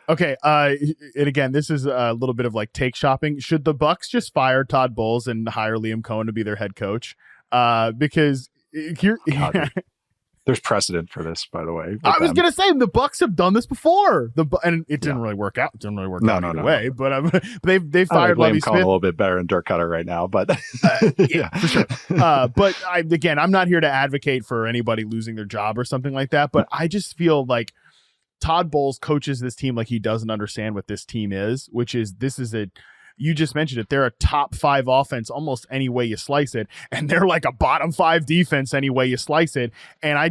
Okay, and again, this is a little bit of like take shopping. Should the Bucs just fire Todd Bowles and hire Liam Coen to be their head coach? Because here, there's precedent for this, by the way. I was gonna say the Bucs have done this before. And it didn't really work out. It didn't really work out either way. But they fired Liam Lovie Coen Smith a little bit better than Dirk Cutter right now, but yeah, for sure. But I'm not here to advocate for anybody losing their job or something like that. But I just feel like Todd Bowles coaches this team like he doesn't understand what this team is, which is this is a you just mentioned it. They're a top 5 offense almost any way you slice it, and they're like a bottom 5 defense any way you slice it. And I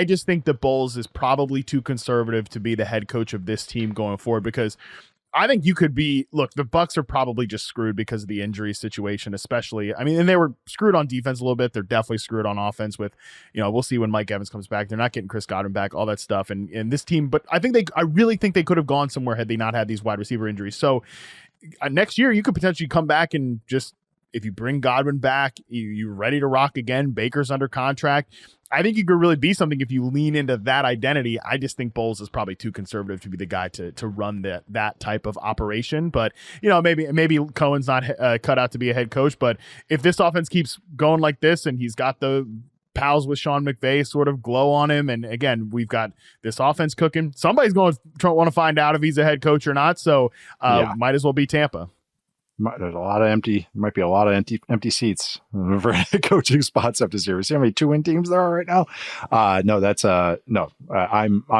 just think that Bowles is probably too conservative to be the head coach of this team going forward, because I think you could be, look, the Bucs are probably just screwed because of the injury situation, especially. I mean, and they were screwed on defense a little bit. They're definitely screwed on offense with, we'll see when Mike Evans comes back. They're not getting Chris Godwin back, all that stuff. And this team, but I really think they could have gone somewhere had they not had these wide receiver injuries. So next year you could potentially come back and just, if you bring Godwin back, you're ready to rock again. Baker's under contract. I think you could really be something if you lean into that identity. I just think Bowles is probably too conservative to be the guy to run that type of operation. But, maybe Cohen's not cut out to be a head coach. But if this offense keeps going like this and he's got the pals with Sean McVay sort of glow on him, and again, we've got this offense cooking, somebody's going to want to find out if he's a head coach or not. So might as well be Tampa. There's might be a lot of empty seats for coaching spots up this year. See how many 2-win teams there are right now? I'm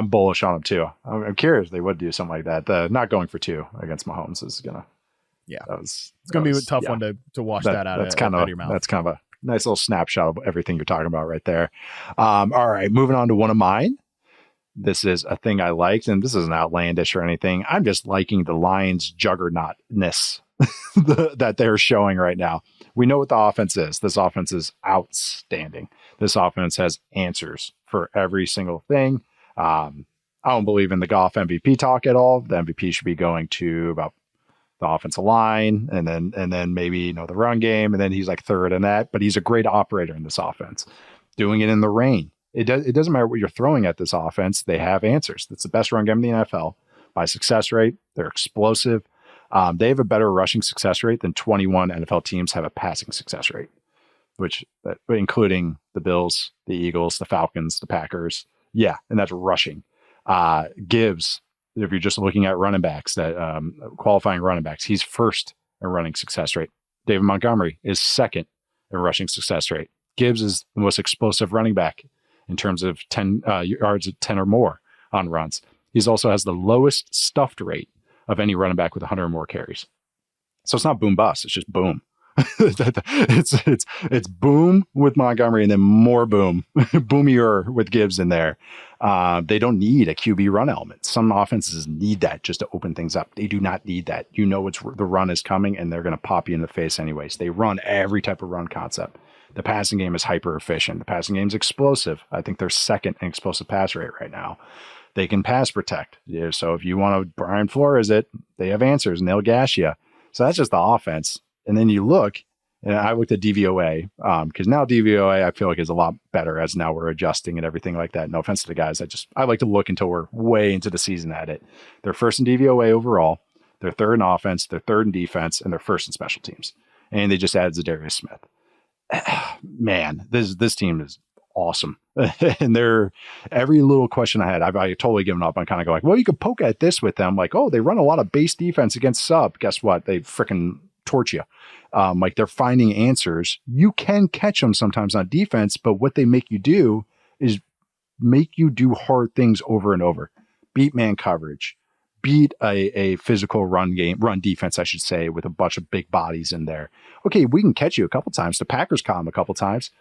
bullish on them too. I'm curious if they would do something like that. Not going for 2 against Mahomes is gonna. Yeah, it's gonna be a tough one to wash that out. That's kind of your mouth. That's kind of a nice little snapshot of everything you're talking about right there. All right, moving on to one of mine. This is a thing I liked, and this isn't outlandish or anything. I'm just liking the Lions' juggernautness that they're showing right now. We know what the offense is. This offense is outstanding. This offense has answers for every single thing. I don't believe in the Goff MVP talk at all. The MVP should be going to about the offensive line and then maybe the run game, and then he's like third in that. But he's a great operator in this offense, doing it in the rain. It doesn't matter what you're throwing at this offense. They have answers. It's the best run game in the NFL by success rate. They're explosive. They have a better rushing success rate than 21 NFL teams have a passing success rate, including the Bills, the Eagles, the Falcons, the Packers. Yeah, and that's rushing. Gibbs, if you're just looking at running backs, that qualifying running backs, he's first in running success rate. David Montgomery is second in rushing success rate. Gibbs is the most explosive running back in terms of 10 yards at 10 or more on runs. He also has the lowest stuffed rate of any running back with 100 or more carries. So it's not boom bust, it's just boom. it's boom with Montgomery and then more boom, boomier with Gibbs in there. They don't need a QB run element. Some offenses need that just to open things up. They do not need that. The run is coming and they're going to pop you in the face anyways. They run every type of run concept. The passing game is hyper efficient. The passing game is explosive. I think they're second in explosive pass rate right now. They can pass protect. So if you want to Brian Flores it, they have answers and they'll gash you. So that's just the offense. And then you look, and I looked at DVOA because now DVOA I feel like is a lot better as now we're adjusting and everything like that. No offense to the guys. I like to look until we're way into the season at it. They're first in DVOA overall. They're third in offense. They're third in defense, and they're first in special teams. And they just added Za'Darius Smith. Man, this team is awesome. And every little question I had, I've totally given up on kind of going, well, you could poke at this with them. Like, oh, they run a lot of base defense against sub. Guess what? They freaking torch you. Like they're finding answers. You can catch them sometimes on defense, but what they make you do is make you do hard things over and over. Beat man coverage, beat a physical run defense, I should say, with a bunch of big bodies in there. Okay, we can catch you a couple times. The Packers caught them a couple times.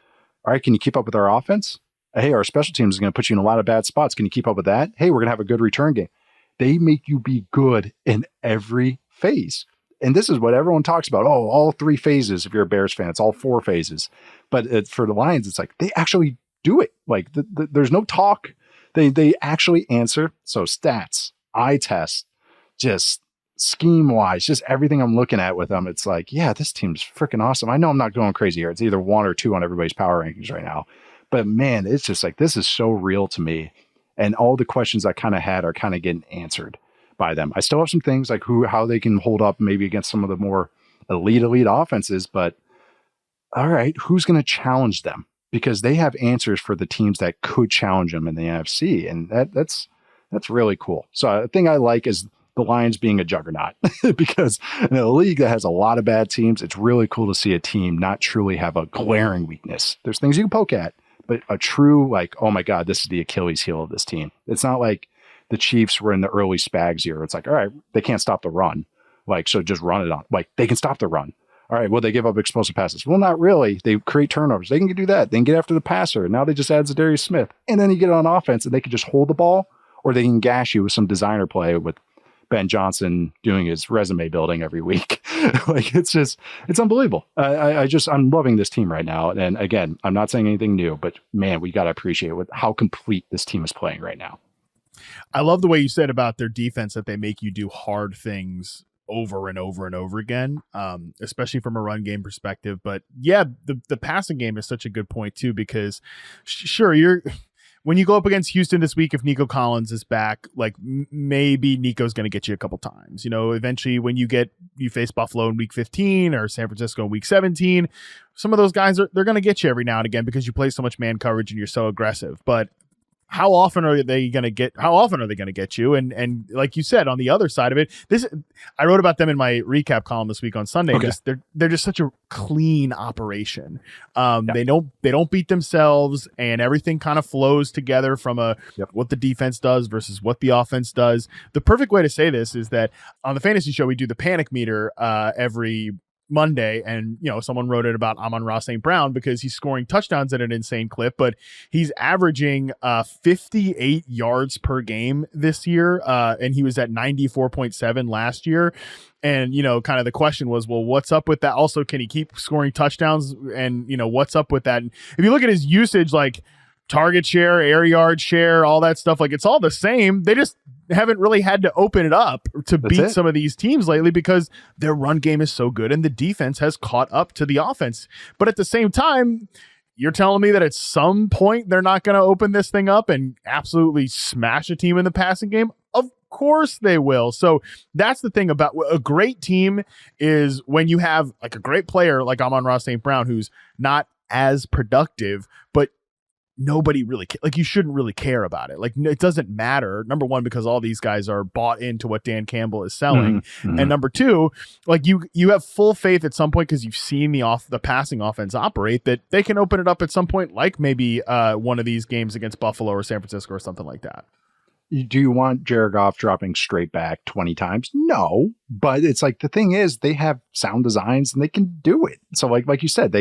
All right, can you keep up with our offense? Hey, our special teams is going to put you in a lot of bad spots. Can you keep up with that? Hey, we're going to have a good return game. They make you be good in every phase. And this is what everyone talks about. Oh, all 3 phases. If you're a Bears fan, it's all 4 phases. But for the Lions, it's like they actually do it. Like there's no talk. They actually answer. So stats, eye test, just scheme-wise, just everything I'm looking at with them, it's like, yeah, this team's freaking awesome. I know I'm not going crazy here. It's either 1 or 2 on everybody's power rankings right now. But man, it's just like, this is so real to me. And all the questions I kind of had are kind of getting answered by them. I still have some things like how they can hold up maybe against some of the more elite offenses, but all right, who's going to challenge them? Because they have answers for the teams that could challenge them in the NFC. And that's really cool. So a thing I like is the Lions being a juggernaut because in a league that has a lot of bad teams, it's really cool to see a team not truly have a glaring weakness. There's things you can poke at, but a true like, oh my God, this is the Achilles heel of this team. It's not like the Chiefs were in the early Spags year. It's like, all right, they can't stop the run. Like, so just run it on. Like, they can stop the run. All right, well, they give up explosive passes. Well, not really. They create turnovers. They can do that. They can get after the passer. Now they just add Za'Darius Smith. And then you get on offense, and they can just hold the ball, or they can gash you with some designer play with Ben Johnson doing his resume building every week. Like, it's unbelievable. I'm loving this team right now. And again, I'm not saying anything new, but man, we got to appreciate how complete this team is playing right now. I love the way you said about their defense, that they make you do hard things over and over and over again, especially from a run game perspective. But yeah, the passing game is such a good point too, because sure, when you go up against Houston this week, if Nico Collins is back, like maybe Nico's going to get you a couple times. Eventually when you face Buffalo in week 15 or San Francisco in week 17, some of those guys they're going to get you every now and again because you play so much man coverage and you're so aggressive. But how often are they going to get you? And like you said, on the other side of it, I wrote about them in my recap column this week on Sunday. Okay. They're just such a clean operation. They don't beat themselves, and everything kind of flows together from what the defense does versus what the offense does. The perfect way to say this is that on the fantasy show, we do the panic meter every Monday, and someone wrote it about Amon-Ra St. Brown because he's scoring touchdowns at an insane clip, but he's averaging 58 yards per game this year, and he was at 94.7 last year. And kind of the question was, well, what's up with that? Also, can he keep scoring touchdowns? And what's up with that? And if you look at his usage, like target share, air yard share, all that stuff, like it's all the same. They just haven't really had to open it up to beat some of these teams lately because their run game is so good and the defense has caught up to the offense. But at the same time, you're telling me that at some point they're not going to open this thing up and absolutely smash a team in the passing game? Of course they will. So that's the thing about a great team, is when you have like a great player like Amon-Ra St. Brown, who's not as productive, but nobody really you shouldn't really care about it. Like, it doesn't matter. Number one, because all these guys are bought into what Dan Campbell is selling. Mm-hmm. And number two, like you have full faith at some point, because you've seen the passing offense operate, that they can open it up at some point, like maybe one of these games against Buffalo or San Francisco or something like that. Do you want Jared Goff dropping straight back 20 times? No, but it's like, the thing is, they have sound designs and they can do it. So like you said,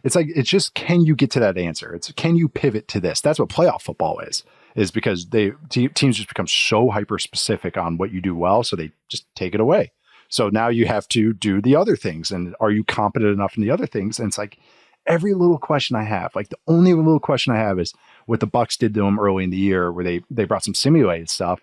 it's just, can you get to that answer? It's, can you pivot to this? That's what playoff football is because teams just become so hyper specific on what you do well. So they just take it away. So now you have to do the other things. And are you competent enough in the other things? And it's like, every little question I have, like the only little question I have is what the Bucs did to them early in the year, where they brought some simulated stuff.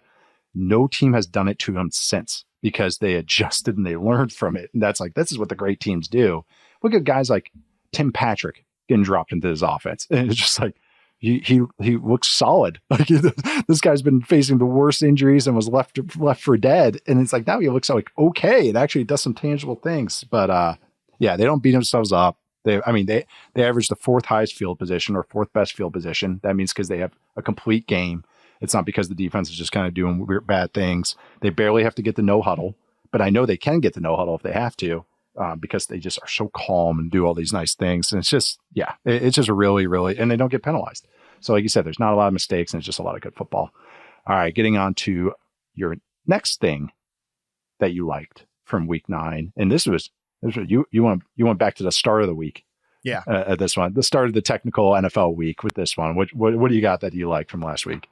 No team has done it to them since, because they adjusted and they learned from it. And that's like, this is what the great teams do. Look at guys like Tim Patrick getting dropped into his offense. And it's just like, he looks solid. Like, this guy's been facing the worst injuries and was left for dead. And it's like, now he looks like, okay, it actually does some tangible things. But yeah, they don't beat themselves up. They average the fourth highest field position or fourth best field position. That means because they have a complete game. It's not because the defense is just kind of doing weird, bad things. They barely have to get the no huddle, but I know they can get the no huddle if they have to, because they just are so calm and do all these nice things. And it's just, it's just really, really, and they don't get penalized. So like you said, there's not a lot of mistakes and it's just a lot of good football. All right, getting on to your next thing that you liked from week 9. And this was you went back to the start of the week. Yeah. This one, the start of the technical NFL week with this one. What do you got that you like from last week?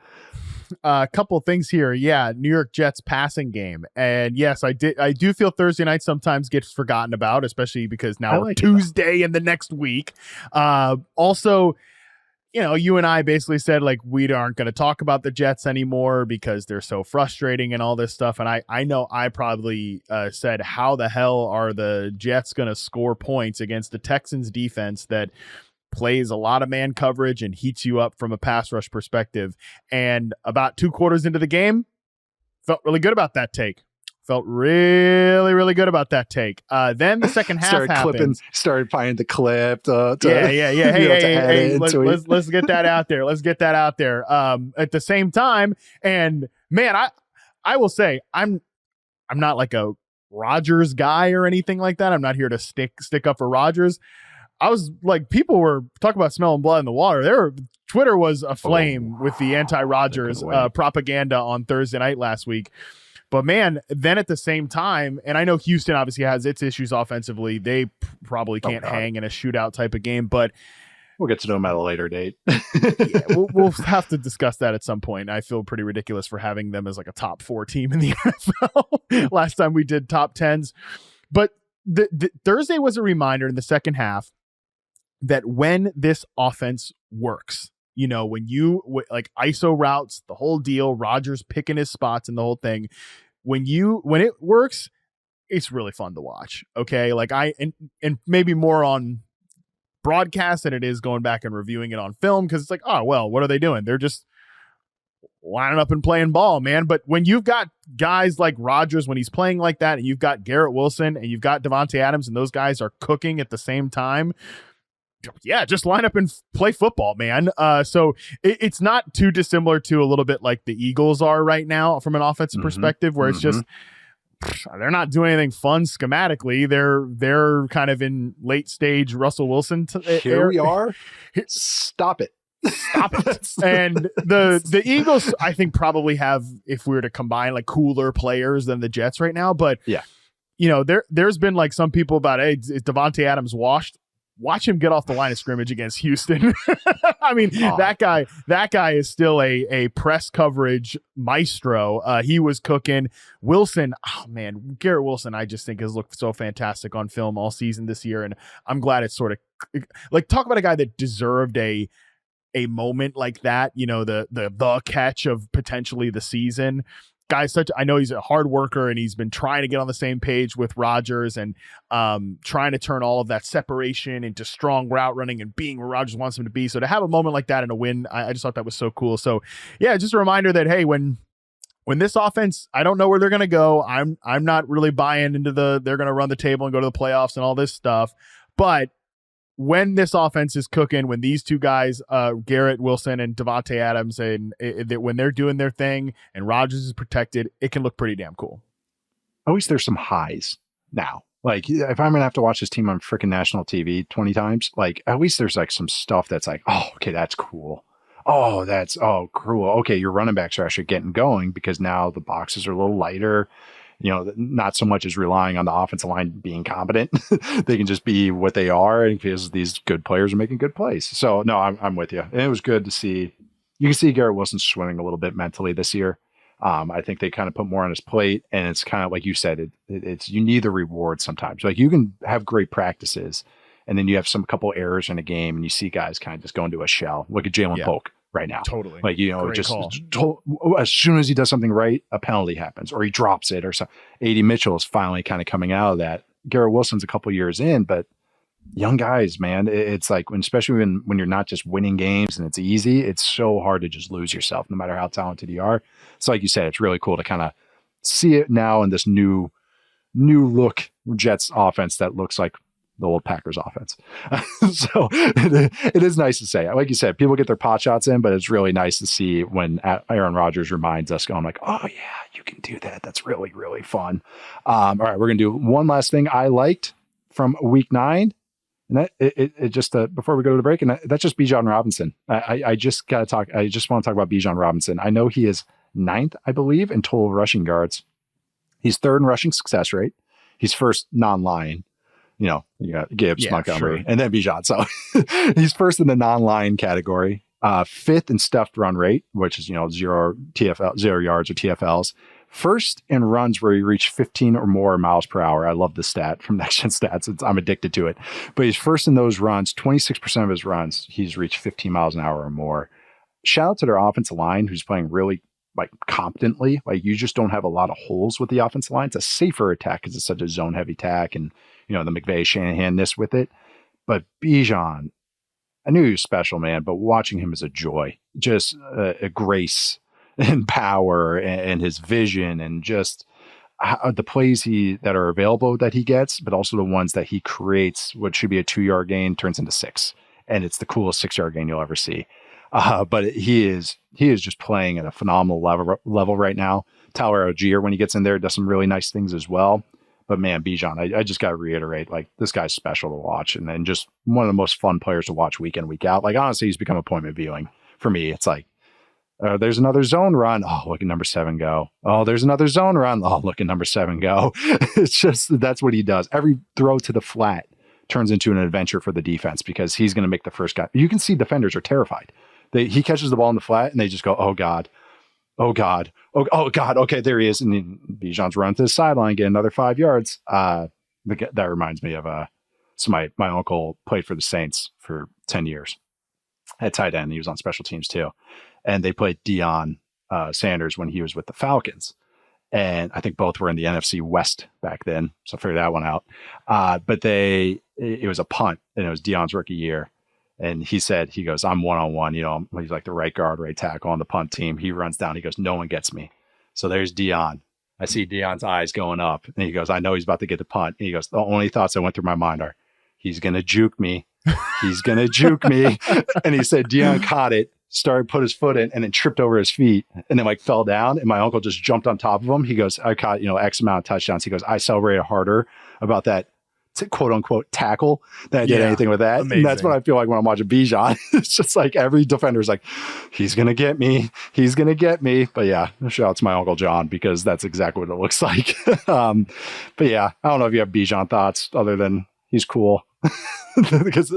A couple of things here. Yeah. New York Jets passing game. And yes, I do feel Thursday night sometimes gets forgotten about, especially because now we're Tuesday in the next week. Also, you and I basically said, like, we aren't going to talk about the Jets anymore because they're so frustrating and all this stuff. And I know I probably said, how the hell are the Jets going to score points against the Texans defense that plays a lot of man coverage and heats you up from a pass rush perspective? And about 2 quarters into the game, felt really good about that take. Felt really, really good about that take. Then the second half started finding the clip. Hey, let's get that out there. Let's get that out there. At the same time, and man, I will say I'm not like a Rodgers guy or anything like that. I'm not here to stick up for Rodgers. I was like, people were talking about smelling blood in the water. Twitter was aflame with the anti-Rodgers propaganda on Thursday night last week. But man, then at the same time, and I know Houston obviously has its issues offensively. They probably can't hang in a shootout type of game, but we'll get to know them at a later date. Yeah, we'll have to discuss that at some point. I feel pretty ridiculous for having them as like a top 4 team in the NFL. Last time we did top 10s. But the Thursday was a reminder in the second half that when this offense works, you know, when you like ISO routes, the whole deal, Rodgers picking his spots and the whole thing, when it works, it's really fun to watch. Okay. Like and maybe more on broadcast than it is going back and reviewing it on film. Cause it's like, oh, well, what are they doing? They're just lining up and playing ball, man. But when you've got guys like Rodgers, when he's playing like that, and you've got Garrett Wilson and you've got Davante Adams and those guys are cooking at the same time, yeah, just line up and play football, man. So it's not too dissimilar to a little bit like the Eagles are right now from an offensive perspective, where it's just they're not doing anything fun schematically. They're kind of in late stage Russell Wilson. Here we are. Stop it. And the Eagles, I think, probably have, if we were to combine, like cooler players than the Jets right now. But yeah, you know, there's been like some people about, hey, is Davante Adams washed? Watch him get off the line of scrimmage against Houston. I mean, that guy is still a press coverage maestro. He was cooking. Wilson, oh man, Garrett Wilson, I just think has looked so fantastic on film all season this year. And I'm glad it's sort of like, talk about a guy that deserved a moment like that, you know, the catch of potentially the season. Guy's I know he's a hard worker and he's been trying to get on the same page with Rodgers and trying to turn all of that separation into strong route running and being where Rodgers wants him to be. So to have a moment like that and a win, I just thought that was so cool. So yeah, just a reminder that, hey, when this offense, I don't know where they're going to go. I'm not really buying into they're going to run the table and go to the playoffs and all this stuff. But when this offense is cooking, when these two guys, Garrett Wilson and Davante Adams, and when they're doing their thing and Rodgers is protected, it can look pretty damn cool. At least there's some highs now. Like if I'm going to have to watch this team on freaking national TV 20 times, like at least there's like some stuff that's like, oh, okay, that's cool. Oh, that's, cool. Okay, your running backs are actually getting going because now the boxes are a little lighter. You know, not so much as relying on the offensive line being competent. They can just be what they are because these good players are making good plays. So, no, I'm with you. And it was good to see. You can see Garrett Wilson swimming a little bit mentally this year. I think they kind of put more on his plate. And it's kind of like you said, it's you need the reward sometimes. Like you can have great practices and then you have a couple errors in a game and you see guys kind of just go into a shell. Look at Jalen Polk right now. Totally. Like, you know, as soon as he does something right, a penalty happens or he drops it or something. A.D. Mitchell is finally kind of coming out of that. Garrett Wilson's a couple years in, but young guys, man, it's like, especially when you're not just winning games and it's easy, it's so hard to just lose yourself no matter how talented you are. So like you said, it's really cool to kind of see it now in this new look Jets offense that looks like the old Packers offense. So it is nice to say. Like you said, people get their pot shots in, but it's really nice to see when Aaron Rodgers reminds us, going like, oh yeah, you can do that. That's really, really fun. All right, we're going to do one last thing I liked from week 9. And that it just before we go to the break, and that's just Bijan Robinson. I just got to talk. I just want to talk about Bijan Robinson. I know he is 9th, I believe, in total rushing yards. He's 3rd in rushing success rate. He's 1st non-line. You know, you got Gibbs, Montgomery, sure, and then Bijan. So he's 1st in the non-line category, 5th in stuffed run rate, which is, you know, 0 yards or TFLs. 1st in runs where he reached 15 or more miles per hour. I love the stat from Next Gen Stats. I'm addicted to it. But he's 1st in those runs. 26% of his runs, he's reached 15 miles an hour or more. Shout out to their offensive line, who's playing really like competently. Like you just don't have a lot of holes with the offensive line. It's a safer attack because it's such a zone heavy attack, and you know the McVay Shanahan-ness with it. But Bijan, I knew he was special, man. But watching him is a joy. Just a grace and power and his vision and just the plays that are available that he gets, but also the ones that he creates. What should be a 2-yard gain turns into 6, and it's the coolest 6-yard gain you'll ever see. But he is just playing at a phenomenal level right now. Tyler Algier, when he gets in there, does some really nice things as well. But man, Bijan, I just got to reiterate, like this guy's special to watch, and then just one of the most fun players to watch week in, week out. Like honestly, he's become appointment viewing for me. It's like There's another zone run. Oh, look at number 7 go. Oh, there's another zone run. Oh, look at number 7 go. It's just, that's what he does. Every throw to the flat turns into an adventure for the defense because he's going to make the first guy. You can see defenders are terrified. He catches the ball in the flat and they just go, oh God, oh God, oh God. Okay, there he is. And then Bijan's running to the sideline, get another 5 yards. That reminds me of so my uncle played for the Saints for 10 years at tight end. He was on special teams too. And they played Deion Sanders when he was with the Falcons. And I think both were in the NFC West back then. So figure that one out. But it was a punt and it was Deion's rookie year. And he goes, I'm one-on-one, he's like the right guard, right tackle on the punt team. He runs down. He goes, no one gets me. So there's Deion. I see Deion's eyes going up and he goes, I know he's about to get the punt. And he goes, the only thoughts that went through my mind are, he's going to juke me. He's going to juke me. And he said, Deion caught it, put his foot in and then tripped over his feet and then fell down. And my uncle just jumped on top of him. He goes, I caught, X amount of touchdowns. He goes, I celebrated harder about that quote unquote tackle than I did anything with that. Amazing. And that's what I feel like when I'm watching Bijan. It's just like every defender's like, he's going to get me. He's going to get me. But yeah, shout out to my Uncle John because that's exactly what it looks like. But yeah, I don't know if you have Bijan thoughts other than he's cool. Because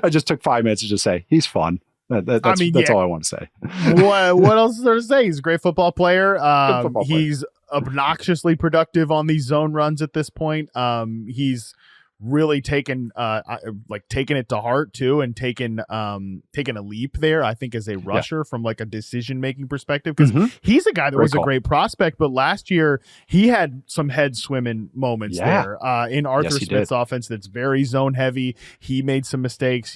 I just took 5 minutes to just say he's fun. That's all I want to say. What else is there to say? He's a great football player. He's obnoxiously productive on these zone runs at this point. He's really taken it to heart too, and taken a leap there, I think, as a rusher from like a decision making perspective, because he's a guy that was a great prospect, but last year he had some head swimming moments there in Arthur Smith's offense that's very zone heavy. He made some mistakes,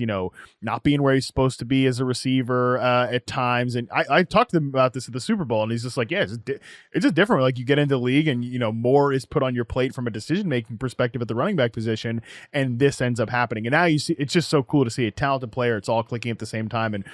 not being where he's supposed to be as a receiver at times, and I talked to him about this at the Super Bowl, and he's just like, it's just different. Like, you get into the league and more is put on your plate from a decision making perspective at the running back position, and this ends up happening. And now you see, it's just so cool to see a talented player. It's all clicking at the same time. And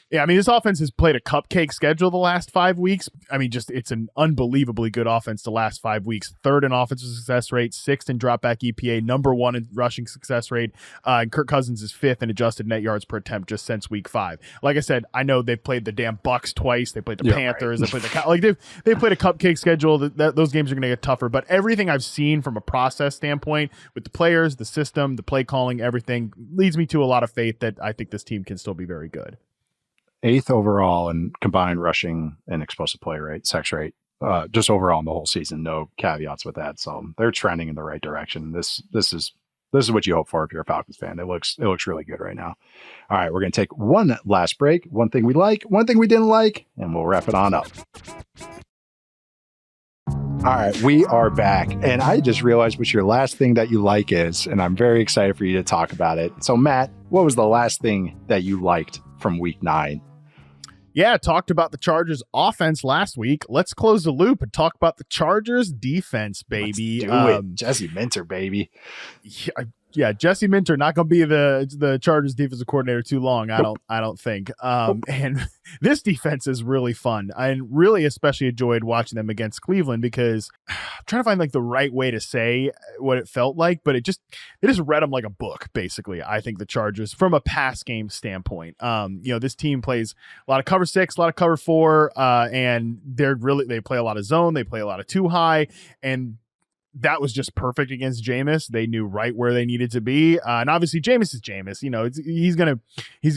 yeah, this offense has played a cupcake schedule the last 5 weeks. It's an unbelievably good offense the last 5 weeks. 3rd in offensive success rate, 6th in dropback EPA, number 1 in rushing success rate. And Kirk Cousins is 5th in adjusted net yards per attempt just since week 5. Like I said, I know they've played the damn Bucks twice. They played the Panthers. Right. They played they've played a cupcake schedule. Those games are going to get tougher. But everything I've seen from a process standpoint with the players, the system, the play calling, everything leads me to a lot of faith that I think this team can still be very good. 8th overall in combined rushing and explosive play rate, sex rate, just overall in the whole season. No caveats with that. So they're trending in the right direction. This is what you hope for if you're a Falcons fan. It looks really good right now. All right, we're going to take one last break. One thing we like, one thing we didn't like, and we'll wrap it on up. All right, we are back, and I just realized what your last thing that you like is, and I'm very excited for you to talk about it. So, Matt, what was the last thing that you liked from week 9? Yeah, talked about the Chargers offense last week. Let's close the loop and talk about the Chargers defense, baby. Let's do it. Jesse Minter, baby. Yeah, Jesse Minter not going to be the Chargers defensive coordinator too long. I don't think. And this defense is really fun. I really especially enjoyed watching them against Cleveland because I'm trying to find like the right way to say what it felt like, but they just read them like a book, basically. I think the Chargers from a pass game standpoint. This team plays a lot of cover 6, a lot of cover 4, and they play a lot of zone, they play a lot of 2 high, and that was just perfect against Jameis. They knew right where they needed to be. And obviously Jameis is Jameis. He's going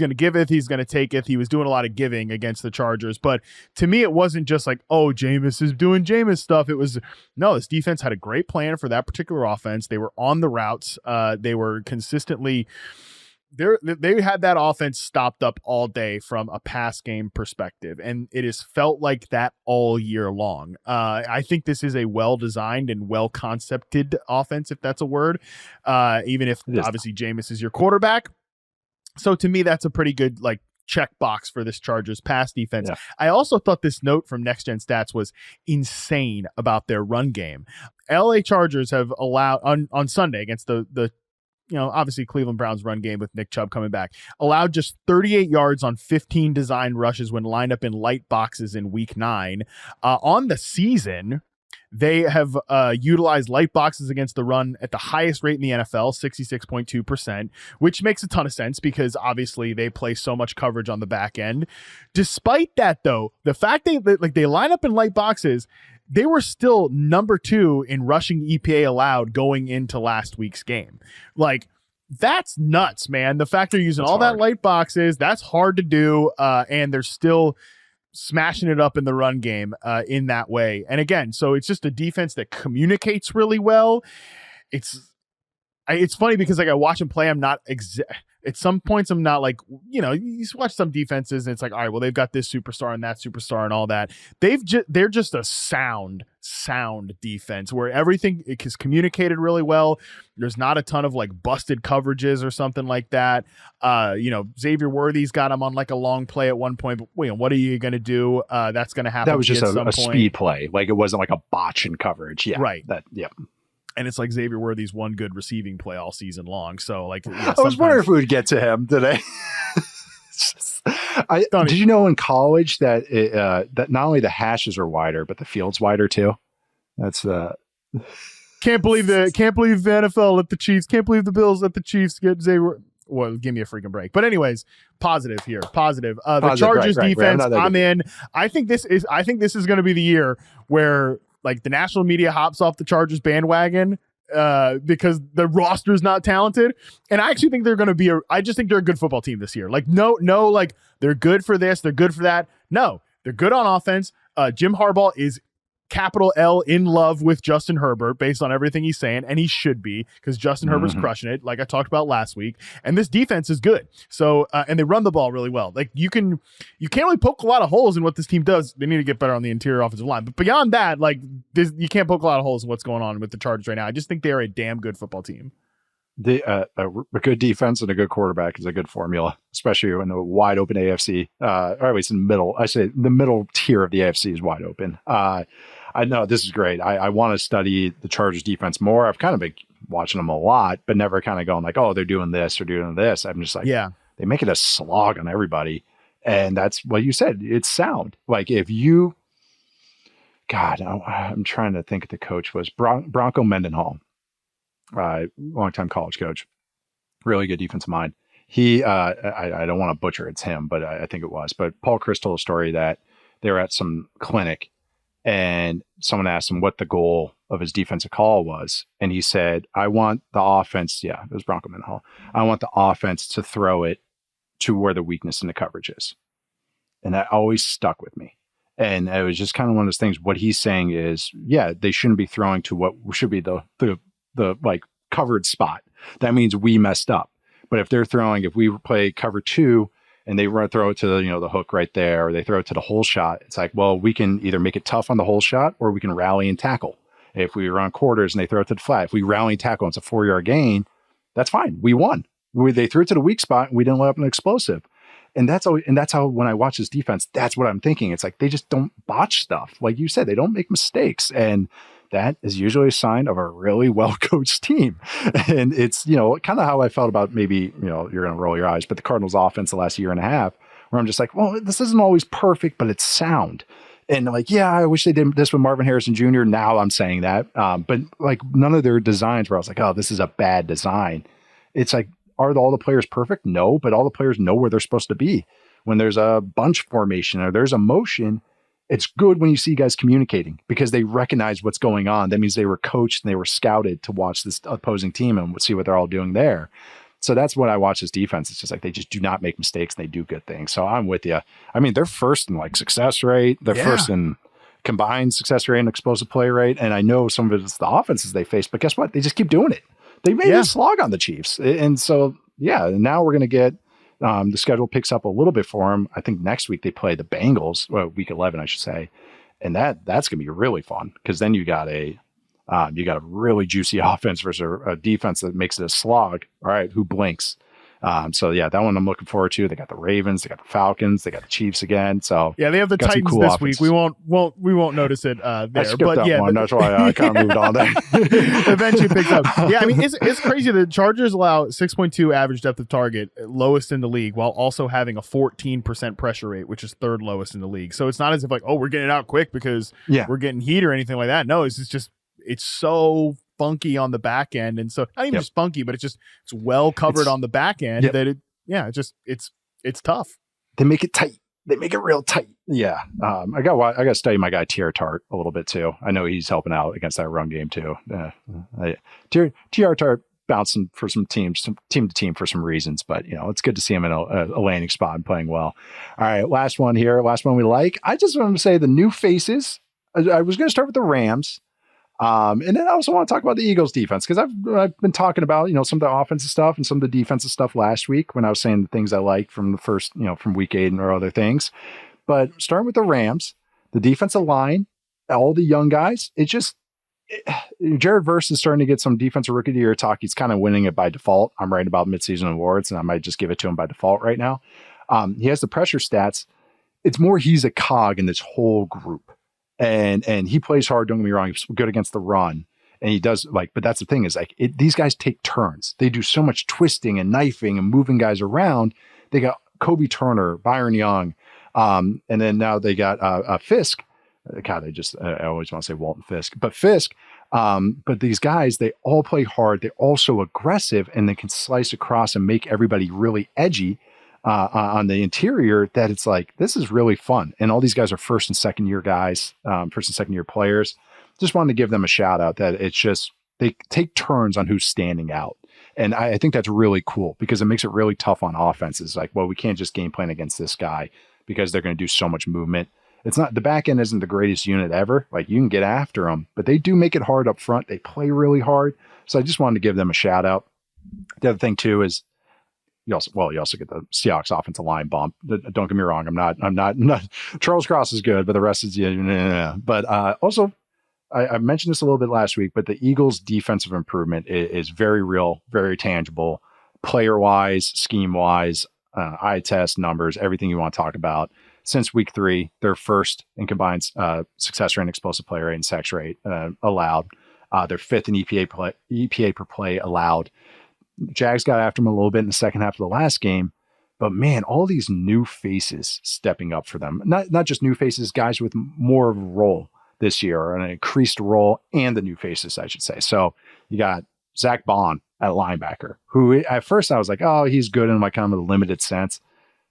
to giveth, he's going to taketh. He was doing a lot of giving against the Chargers. But to me, it wasn't just like, oh, Jameis is doing Jameis stuff. It was, no, this defense had a great plan for that particular offense. They were on the routes. They were consistently... They had that offense stopped up all day from a pass game perspective, and it has felt like that all year long. I think this is a well-designed and well-concepted offense, if that's a word, even if obviously Jameis is your quarterback. So to me, that's a pretty good check box for this Chargers pass defense. Yeah. I also thought this note from Next Gen Stats was insane about their run game. LA Chargers have allowed on Sunday against the obviously Cleveland Browns run game with Nick Chubb coming back, allowed just 38 yards on 15 designed rushes when lined up in light boxes in week 9. On the season, They have utilized light boxes against the run at the highest rate in the NFL, 66.2%, which makes a ton of sense because obviously they play so much coverage on the back end. Despite that, though, the fact they line up in light boxes, they were still number 2 in rushing EPA allowed going into last week's game. Like, that's nuts, man. The fact they're using all that light boxes, that's hard to do, and they're still smashing it up in the run game in that way. And again, so it's just a defense that communicates really well. It's funny because like I watch them play, I'm not at some points I'm not like, you know, you watch some defenses and it's like, all right, well, they've got this superstar and that superstar and all that. They're just a sound defense where everything is communicated really well. There's not a ton of like busted coverages or something like that. You know, Xavier Worthy's got him on like a long play at one point, but you know, what are you going to do? That's going to happen. That was just a speed play. Like it wasn't like a botch in coverage. Yeah. Right. Yep. And it's like Xavier Worthy's one good receiving play all season long. So like, I was wondering if we would get to him today. Did you know in college that that not only the hashes are wider, but the field's wider too? That's can't believe the NFL let the Chiefs, can't believe the Bills let the Chiefs get Xavier. Well, give me a freaking break. But anyways, positive here. Positive. The Chargers defense, I'm in. I think this is going to be the year where like the national media hops off the Chargers bandwagon because the roster is not talented. And I actually think they're going to be I just think they're a good football team this year. Like no, like they're good for this, they're good for that. No, they're good on offense. Jim Harbaugh is capital L in love with Justin Herbert based on everything he's saying, and he should be because Justin Herbert's crushing it, like I talked about last week. And this defense is good. So and they run the ball really well. Like you can't really poke a lot of holes in what this team does. They need to get better on the interior offensive line. But beyond that, like you can't poke a lot of holes in what's going on with the Chargers right now. I just think they're a damn good football team. A good defense and a good quarterback is a good formula, especially in a wide open AFC, or at least in the middle. I say the middle tier of the AFC is wide open. I know this is great. I want to study the Chargers defense more. I've kind of been watching them a lot, but never kind of going like, oh, they're doing this or doing this. I'm just like, yeah, they make it a slog on everybody. And that's what you said. It's sound. Like if you, God, I'm trying to think of the coach was Bronco Mendenhall, longtime college coach, really good defensive mind. He, I don't want to butcher it's him, but I think it was. But Paul Chris told a story that they were at some clinic and someone asked him what the goal of his defensive call was. And he said, I want the offense. Yeah, it was Bronco Mendenhall. I want the offense to throw it to where the weakness in the coverage is. And that always stuck with me. And it was just kind of one of those things. What he's saying is, yeah, they shouldn't be throwing to what should be the like covered spot. That means we messed up. But if they're throwing, if we play cover 2 and they throw it to the hook right there, or they throw it to the hole shot, it's like, well, we can either make it tough on the hole shot or we can rally and tackle. If we run quarters and they throw it to the flat, if we rally and tackle and it's a 4-yard gain, that's fine. We won. They threw it to the weak spot and we didn't let up an explosive. And that's how when I watch this defense, that's what I'm thinking. It's like they just don't botch stuff. Like you said, they don't make mistakes. And that is usually a sign of a really well-coached team. And it's, kind of how I felt about maybe, you're going to roll your eyes, but the Cardinals offense the last year and a half, where I'm just like, well, this isn't always perfect, but it's sound. And like, yeah, I wish they did this with Marvin Harrison Jr. Now I'm saying that. But like none of their designs where I was like, oh, this is a bad design. It's like, are all the players perfect? No, but all the players know where they're supposed to be. When there's a bunch formation or there's a motion, it's good when you see guys communicating because they recognize what's going on. That means they were coached and they were scouted to watch this opposing team and see what they're all doing there. So that's when I watch this defense. It's just like they just do not make mistakes and they do good things. So I'm with you. I mean, they're first in like success rate. They're first in combined success rate and explosive play rate. And I know some of it's the offenses they face, but guess what? They just keep doing it. They made a slog on the Chiefs. And so, now we're going to get the schedule picks up a little bit for them. I think next week they play the Bengals, week 11, I should say. And that's going to be really fun because then you got a really juicy offense versus a defense that makes it a slog. All right, who blinks? So yeah, that one I'm looking forward to. They got the Ravens, they got the Falcons, they got the Chiefs again. So yeah, they have the Titans cool this offenses. week. We won't notice it there. I skipped but that yeah, one. That's why I kind of moved on there. eventually picks up. Yeah, I mean it's crazy. The Chargers allow 6.2 average depth of target, lowest in the league, while also having a 14% pressure rate, which is third lowest in the league. So it's not as if like, oh, we're getting out quick because we're getting heat or anything like that. No, it's so funky on the back end, and so not even just funky, but it's well covered on the back end that it's tough. They make it tight. They make it real tight. Yeah. I got to study my guy TR Tart a little bit too. I know he's helping out against that run game too. TR Tart bouncing for some teams, team to team for some reasons, but it's good to see him in a landing spot and playing well. All right, last one we like. I just want to say the new faces. I was going to start with the Rams. And then I also want to talk about the Eagles defense, because I've been talking about, some of the offensive stuff and some of the defensive stuff last week when I was saying the things I liked from the first, from week 8 or other things. But starting with the Rams, the defensive line, all the young guys, Jared Verse is starting to get some defensive rookie of the year talk. He's kind of winning it by default. I'm writing about midseason awards, and I might just give it to him by default right now. He has the pressure stats. It's more he's a cog in this whole group. And he plays hard. Don't get me wrong. He's good against the run, and he does but that's the thing is these guys take turns. They do so much twisting and knifing and moving guys around. They got Kobe Turner, Byron Young, and then now they got Fisk. God, I always want to say Walton Fisk, but Fisk. But these guys, they all play hard. They're also aggressive, and they can slice across and make everybody really edgy. On the interior, that it's like, this is really fun. And all these guys are first and second year guys, first and second year players. Just wanted to give them a shout out that it's just, they take turns on who's standing out. And I think that's really cool because it makes it really tough on offenses. Like, well, we can't just game plan against this guy because they're going to do so much movement. It's not, the back end isn't the greatest unit ever. Like, you can get after them, but they do make it hard up front. They play really hard. So I just wanted to give them a shout out. The other thing too is, you also get the Seahawks offensive line bump. Don't get me wrong. I'm not Charles Cross is good, but the rest is, but also I mentioned this a little bit last week, but the Eagles defensive improvement is very real, very tangible, player wise, scheme wise, eye test numbers, everything you want to talk about. Since week 3, they're first in combined success rate and explosive play rate and sacks rate allowed. They're 5th in EPA per play allowed. Jags got after him a little bit in the second half of the last game, but man, all these new faces stepping up for them. Not just new faces, guys with more of a role this year, or an increased role, and the new faces, I should say. So you got Zach Bond at linebacker, who at first I was like, oh, he's good in kind of a limited sense.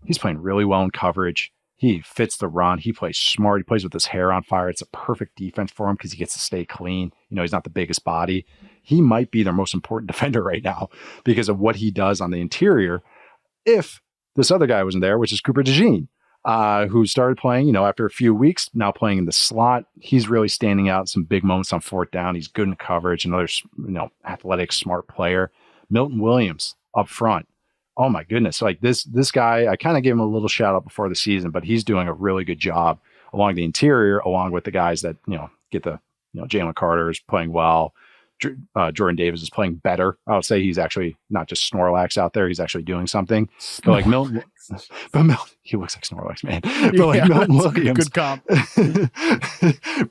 He's playing really well in coverage. He fits the run. He plays smart. He plays with his hair on fire. It's a perfect defense for him because he gets to stay clean. He's not the biggest body. He might be their most important defender right now because of what he does on the interior. If this other guy wasn't there, which is Cooper DeJean, who started playing, after a few weeks, now playing in the slot. He's really standing out in some big moments on 4th down. He's good in coverage. Another, athletic, smart player. Milton Williams up front. Oh my goodness. Like this guy, I kind of gave him a little shout out before the season, but he's doing a really good job along the interior, along with the guys that, get the, Jalen Carter is playing well. Jordan Davis is playing better. I would say he's actually not just Snorlax out there. He's actually doing something. But like Milton, he looks like Snorlax, man. But Milton Williams, good comp,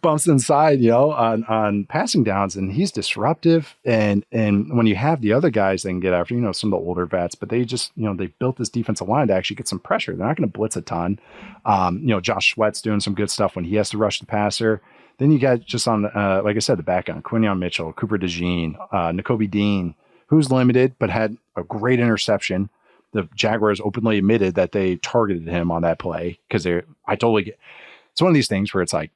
bumps inside, on passing downs, and he's disruptive. And when you have the other guys that can get after, some of the older vets, but they just, they built this defensive line to actually get some pressure. They're not going to blitz a ton. Josh Sweat's doing some good stuff when he has to rush the passer. Then you got just on, like I said, the back end, Quinion Mitchell, Cooper DeJean, Nakobe Dean, who's limited, but had a great interception. The Jaguars openly admitted that they targeted him on that play because it's one of these things where it's like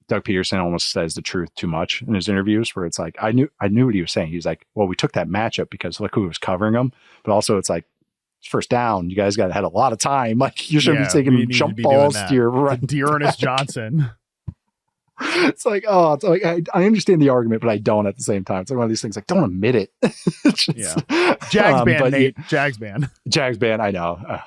Doug Peterson almost says the truth too much in his interviews, where it's like, I knew what he was saying. He's like, well, we took that matchup because look who was covering him, but also it's like, first down, you guys had a lot of time. Like, you shouldn't be taking jump balls to your right. Dearness Johnson. It's like, I understand the argument, but I don't at the same time. It's like one of these things, like, don't admit it. Jags ban, Nate. Jags ban. I know.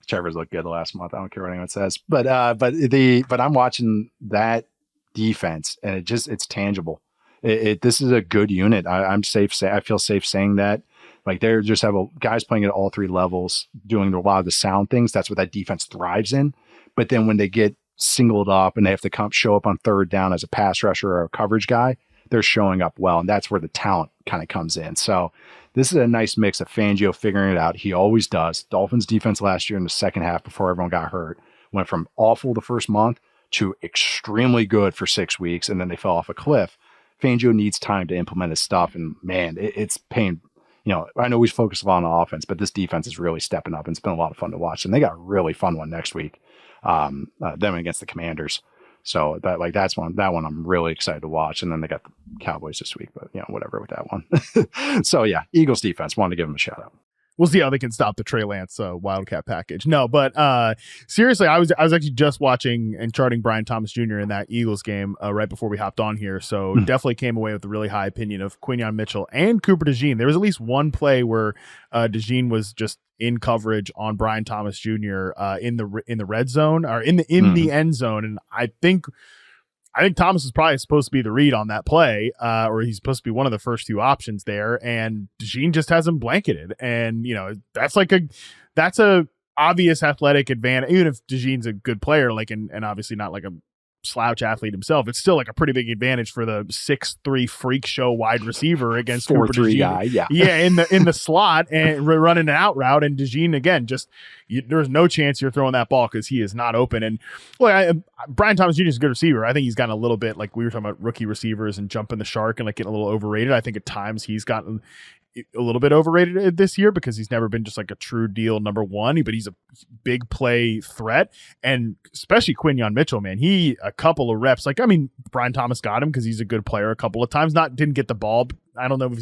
Trevor's looked good the last month. I don't care what anyone says, but I'm watching that defense, and it's tangible. This is a good unit. I'm safe. I feel safe saying that Like they're just have guys playing at all three levels, doing a lot of the sound things. That's what that defense thrives in. But then when they get singled up and they have to show up on third down as a pass rusher or a coverage guy, they're showing up well. And that's where the talent kind of comes in. So this is a nice mix of Fangio figuring it out. He always does. Dolphins defense last year in the second half before everyone got hurt went from awful the first month to extremely good for 6 weeks. And then they fell off a cliff. Fangio needs time to implement his stuff. And man, it's pain. I know we focus on offense, but this defense is really stepping up and it's been a lot of fun to watch. And they got a really fun one next week. Them against the Commanders. So that one I'm really excited to watch. And then they got the Cowboys this week, but whatever with that one. So yeah, Eagles defense, wanted to give them a shout out. We'll see how they can stop the Trey Lance Wildcat package. No, but seriously, I was actually just watching and charting Brian Thomas Jr. in that Eagles game right before we hopped on here. So definitely came away with a really high opinion of Quinyon Mitchell and Cooper DeJean. There was at least one play where DeJean was just in coverage on Brian Thomas Jr. In the red zone or in the end zone, and I think Thomas is probably supposed to be the read on that play, or he's supposed to be one of the first two options there, and DeJean just has him blanketed. And, that's a obvious athletic advantage. Even if DeJean's a good player, and obviously not like a slouch athlete himself, it's still like a pretty big advantage for the 6'3" freak show wide receiver against 4-3 guy. Yeah, in the slot and running an out route. And DeJean again, there's no chance you're throwing that ball because he is not open. And Brian Thomas Jr. is a good receiver. I think he's gotten a little bit, like we were talking about rookie receivers and jumping the shark and getting a little overrated. I think at times he's gotten a little bit overrated this year because he's never been just like a true deal number one, but he's a big play threat. And especially Quinyon Mitchell, man, a couple of reps, Brian Thomas got him because he's a good player a couple of times, didn't get the ball. I don't know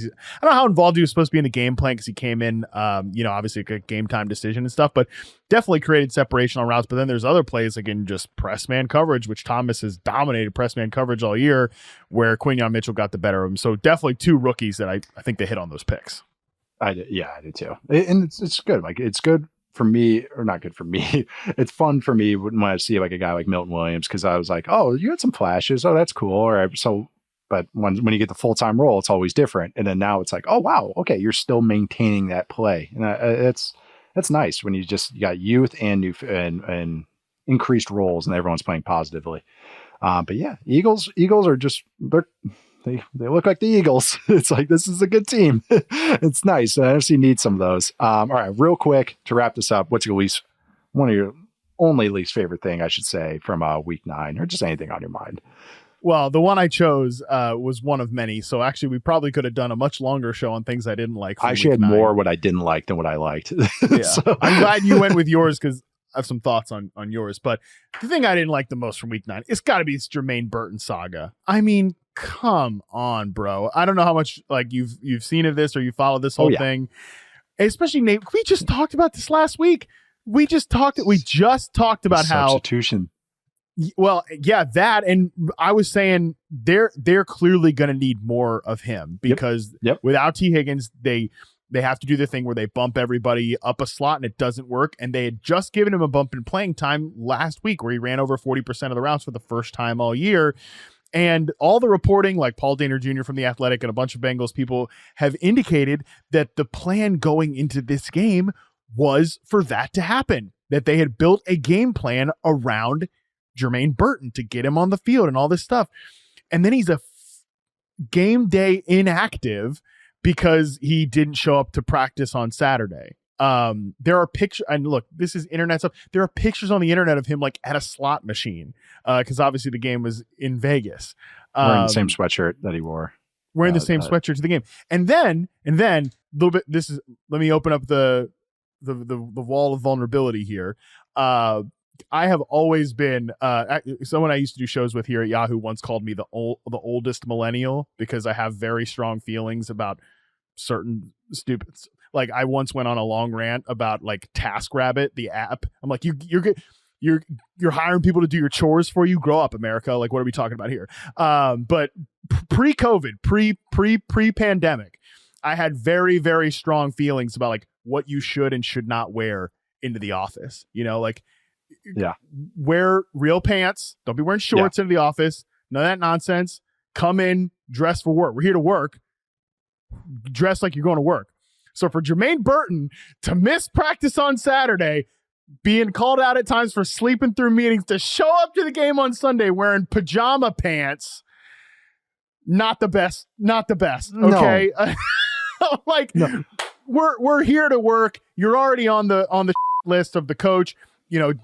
how involved he was supposed to be in the game plan because he came in, obviously a game time decision and stuff, but definitely created separation on routes. But then there's other plays in just press man coverage, which Thomas has dominated press man coverage all year, where Quinyon Mitchell got the better of him. So definitely two rookies that I think they hit on those picks. I did too. And it's good. It's good for me, or not good for me. It's fun for me when I see a guy like Milton Williams, because I was like, oh, you had some flashes. Oh, that's cool. All right. But when you get the full-time role, it's always different. And then now it's like, oh, wow, okay, you're still maintaining that play. And that's nice when you got youth and new and increased roles and everyone's playing positively. But yeah, Eagles are just, they look like the Eagles. It's like, this is a good team. It's nice. The NFC needs some of those. All right, real quick to wrap this up, what's one of your only least favorite thing, I should say, from week 9, or just anything on your mind? Well, the one I chose was one of many. So actually, we probably could have done a much longer show on things I didn't like. I actually had more what I didn't like than what I liked. Yeah. So. I'm glad you went with yours because I have some thoughts on yours. But the thing I didn't like the most from week 9, it's got to be this Jermaine Burton saga. I mean, come on, bro. I don't know how much you've seen of this or you follow this whole thing. Especially Nate. We just talked about this last week. We just talked about substitution. Well, yeah, that, and I was saying they're clearly going to need more of him because without T. Higgins, they have to do the thing where they bump everybody up a slot and it doesn't work. And they had just given him a bump in playing time last week where he ran over 40% of the routes for the first time all year. And all the reporting, like Paul Dehner Jr. from The Athletic and a bunch of Bengals people, have indicated that the plan going into this game was for that to happen, that they had built a game plan around Jermaine Burton to get him on the field and all this stuff. And then he's a game day inactive because he didn't show up to practice on Saturday. There are pictures, and look, this is internet stuff. There are pictures on the internet of him at a slot machine. Cause obviously the game was in Vegas. Wearing the same sweatshirt that he wore. Wearing the same sweatshirt to the game. And then a little bit, let me open up the wall of vulnerability here. I have always been someone I used to do shows with here at Yahoo once called me the oldest millennial because I have very strong feelings about certain stupid. Like I once went on a long rant about TaskRabbit, the app. I'm like, you're hiring people to do your chores for you. Grow up, America. Like, what are we talking about here? But pre-COVID, pre-pandemic, I had very, very strong feelings about what you should and should not wear into the office. Wear real pants. Don't be wearing shorts into the office. None of that nonsense. Come in, dress for work. We're here to work. Dress like you're going to work. So for Jermaine Burton to miss practice on Saturday, being called out at times for sleeping through meetings, to show up to the game on Sunday wearing pajama pants, not the best. Okay. No. No. We're here to work. You're already on the list of the coach.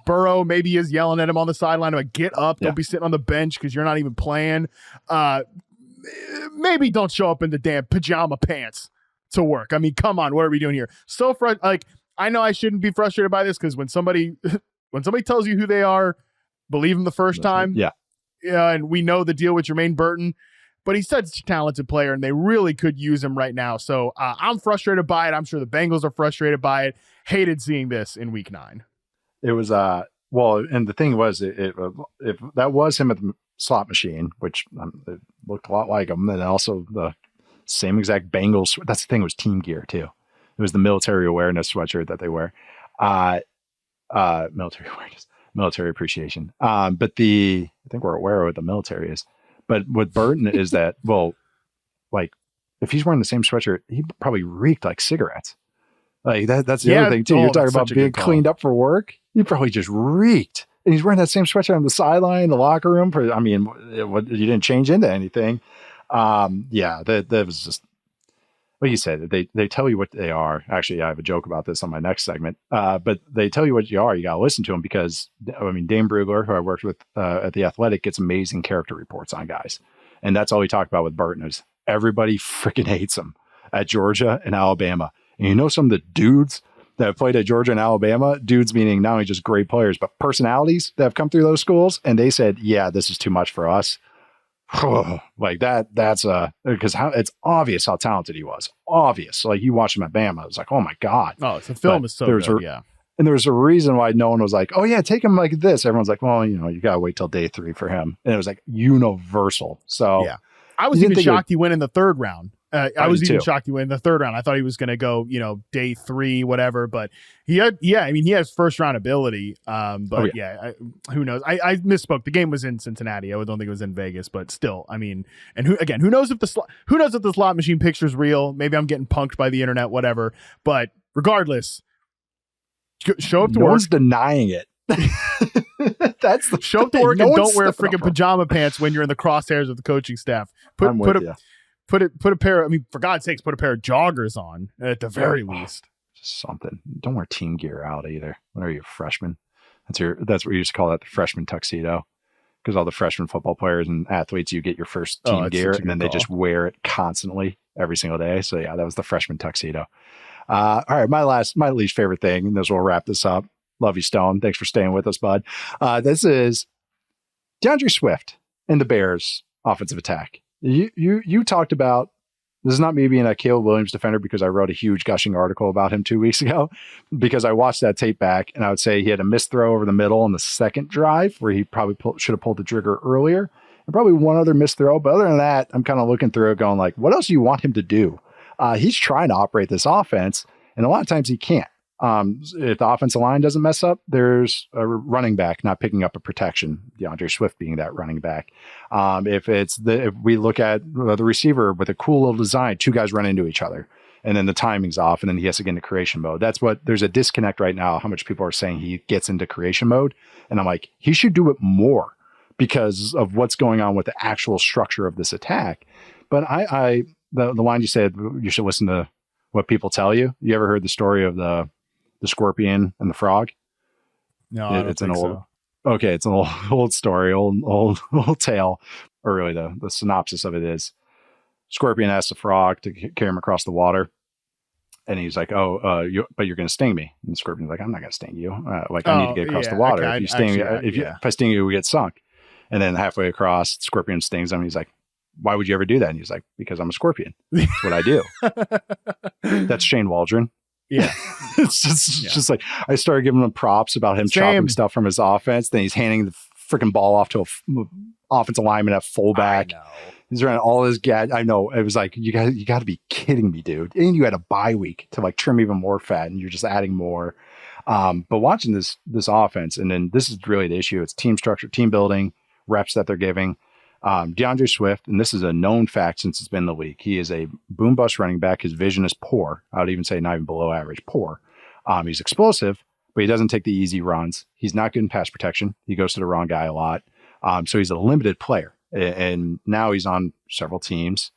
Burrow maybe is yelling at him on the sideline like, get up, don't be sitting on the bench because you're not even playing. Maybe don't show up in the damn pajama pants to work. I mean, come on, what are we doing here? So I know I shouldn't be frustrated by this because when somebody tells you who they are, believe them the first time. Yeah. And we know the deal with Jermaine Burton, but he's such a talented player and they really could use him right now. So I'm frustrated by it. I'm sure the Bengals are frustrated by it. Hated seeing this in week 9. It was and the thing was, if that was him at the slot machine, which it looked a lot like him, and also the same exact Bengals. That's the thing, it was team gear too. It was the military awareness sweatshirt that they wear. Military awareness, military appreciation. But I think we're aware of what the military is. But with Burton is that, if he's wearing the same sweatshirt, he probably reeked like cigarettes. Like that's the other thing too. You're talking about being cleaned up for work. He probably just reeked. And he's wearing that same sweatshirt on the sideline, the locker room. You didn't change into anything. That was just, like you said, they tell you what they are. Actually, I have a joke about this on my next segment. But they tell you what you are. You got to listen to them because, Dane Brugler, who I worked with at The Athletic, gets amazing character reports on guys. And that's all we talked about with Burton is everybody freaking hates him at Georgia and Alabama. And some of the dudes that have played at Georgia and Alabama, dudes meaning not only just great players, but personalities that have come through those schools. And they said, yeah, this is too much for us. Like that's because it's obvious how talented he was. Obvious. Like you watch him at Bama, it was like, oh my God. Oh, the film is so good. Yeah. And there's a reason why no one was like, oh yeah, take him like this. Everyone's like, well, you got to wait till day 3 for him. And it was like universal. So yeah, I was even shocked he went in the 3rd round. I was even shocked he went in the 3rd round. I thought he was going to go, day 3, whatever. But he has first round ability. Who knows? I misspoke. The game was in Cincinnati. I don't think it was in Vegas. But still, and who knows if the slot machine picture is real? Maybe I'm getting punked by the internet, whatever. But regardless, show up to work. No one's denying it. That's the show up to work and don't wear freaking pajama pants when you're in the crosshairs of the coaching staff. Put a pair. For God's sakes, put a pair of joggers on at the very least. Just something. Don't wear team gear out either. When are you a freshman? That's what we used to call that, the freshman tuxedo. Because all the freshman football players and athletes, you get your first team gear, and then they just wear it constantly every single day. So yeah, that was the freshman tuxedo. All right, my least favorite thing, and this will wrap this up. Love you, Stone. Thanks for staying with us, bud. This is DeAndre Swift and the Bears offensive attack. You talked about, this is not me being a Caleb Williams defender because I wrote a huge gushing article about him 2 weeks ago because I watched that tape back and I would say he had a missed throw over the middle on the second drive where he probably should have pulled the trigger earlier, and probably one other missed throw. But other than that, I'm kind of looking through it going like, what else do you want him to do? He's trying to operate this offense and a lot of times he can't. If the offensive line doesn't mess up, there's a running back not picking up a protection, DeAndre Swift being that running back. If we look at the receiver with a cool little design, 2 guys run into each other and then the timing's off and then he has to get into creation mode. There's a disconnect right now, how much people are saying he gets into creation mode. And I'm like, he should do it more because of what's going on with the actual structure of this attack. But the line you said, you should listen to what people tell you. You ever heard the story of the scorpion and the frog? No, it's an old. So. Okay, it's an old story, old tale. Or really, the synopsis of it is: scorpion asks the frog to carry him across the water, and he's like, but you're going to sting me. And the scorpion's like, I'm not going to sting you. I need to get across the water. Okay, if I sting you, we get sunk. And then halfway across, the scorpion stings him. And he's like, why would you ever do that? And he's like, because I'm a scorpion. That's what I do. That's Shane Waldron. Yeah. It's just like, I started giving him props about him chopping stuff from his offense. Then he's handing the freaking ball off to a offensive lineman at fullback. He's running all his I know. It was like, you got to be kidding me, dude. And you had a bye week to like trim even more fat and you're just adding more. But watching this offense, and then this is really the issue. It's team structure, team building, reps that they're giving. DeAndre Swift, and this is a known fact since it's been in the league, he is a boom bust running back. His vision is poor. I would even say not even below average, poor. He's explosive, but he doesn't take the easy runs. He's not good in pass protection. He goes to the wrong guy a lot. So he's a limited player. And now he's on several teams.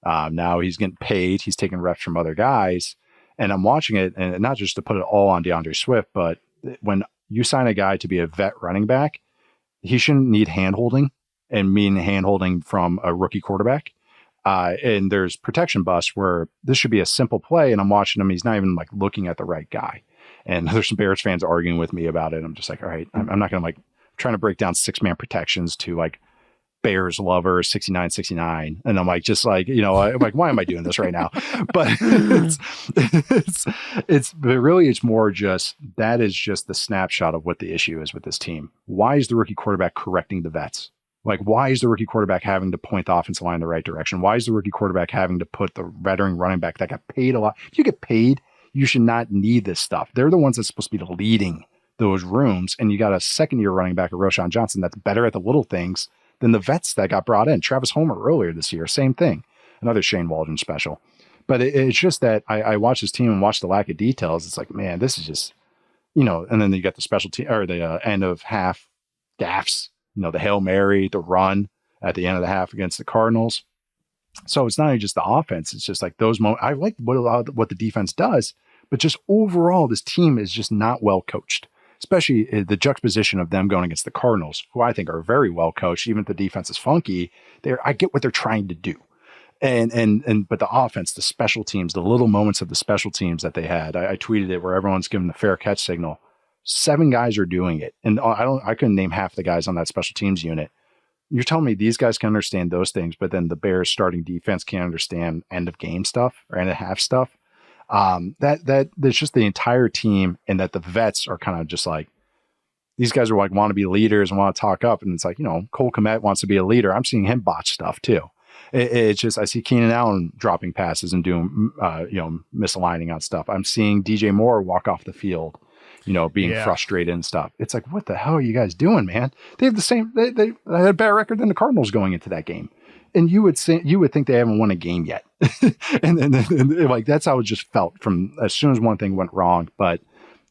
Now he's getting paid. He's taking reps from other guys. And I'm watching it, and not just to put it all on DeAndre Swift, but when you sign a guy to be a vet running back, he shouldn't need hand-holding and mean hand-holding from a rookie quarterback. And there's protection busts where this should be a simple play, and I'm watching him. He's not even like looking at the right guy. And there's some Bears fans arguing with me about it. I'm just like, all right, I'm not going to like trying to break down 6-man protections to like Bears lover 69. And I'm like, just like, you know, I'm like, why am I doing this right now? But but really it's more just, that is just the snapshot of what the issue is with this team. Why is the rookie quarterback correcting the vets? Like, why is the rookie quarterback having to point the offensive line in the right direction? Why is the rookie quarterback having to put the veteran running back that got paid a lot? If you get paid, you should not need this stuff. They're the ones that's supposed to be leading those rooms. And you got a second-year running back, Roschon Johnson, that's better at the little things than the vets that got brought in. Travis Homer earlier this year, same thing. Another Shane Waldron special. But it's just that I watch this team and watch the lack of details. It's like, man, this is just, you know, and then you got the special team or the end of half gaffes, you know, the Hail Mary, the run at the end of the half against the Cardinals. So it's not only just the offense. It's just like those moments. I like what the defense does, but just overall, this team is just not well coached. Especially the juxtaposition of them going against the Cardinals, who I think are very well coached. Even if the defense is funky, I get what they're trying to do. But the offense, the special teams, the little moments of the special teams that they had, I tweeted it where everyone's giving the fair catch signal. 7 guys are doing it. And I couldn't name half the guys on that special teams unit. You're telling me these guys can understand those things, but then the Bears starting defense can't understand end of game stuff or end of half stuff. That's just the entire team, and that the vets are kind of just like, these guys are like, want to be leaders and want to talk up. And it's like, you know, Cole Kmet wants to be a leader. I'm seeing him botch stuff too. It's just, I see Keenan Allen dropping passes and doing, misaligning on stuff. I'm seeing DJ Moore walk off the field, you know, being frustrated and stuff. It's like, what the hell are you guys doing, man? They have the same, they had a better record than the Cardinals going into that game. And you would think they haven't won a game yet. and like, that's how it just felt from as soon as one thing went wrong. But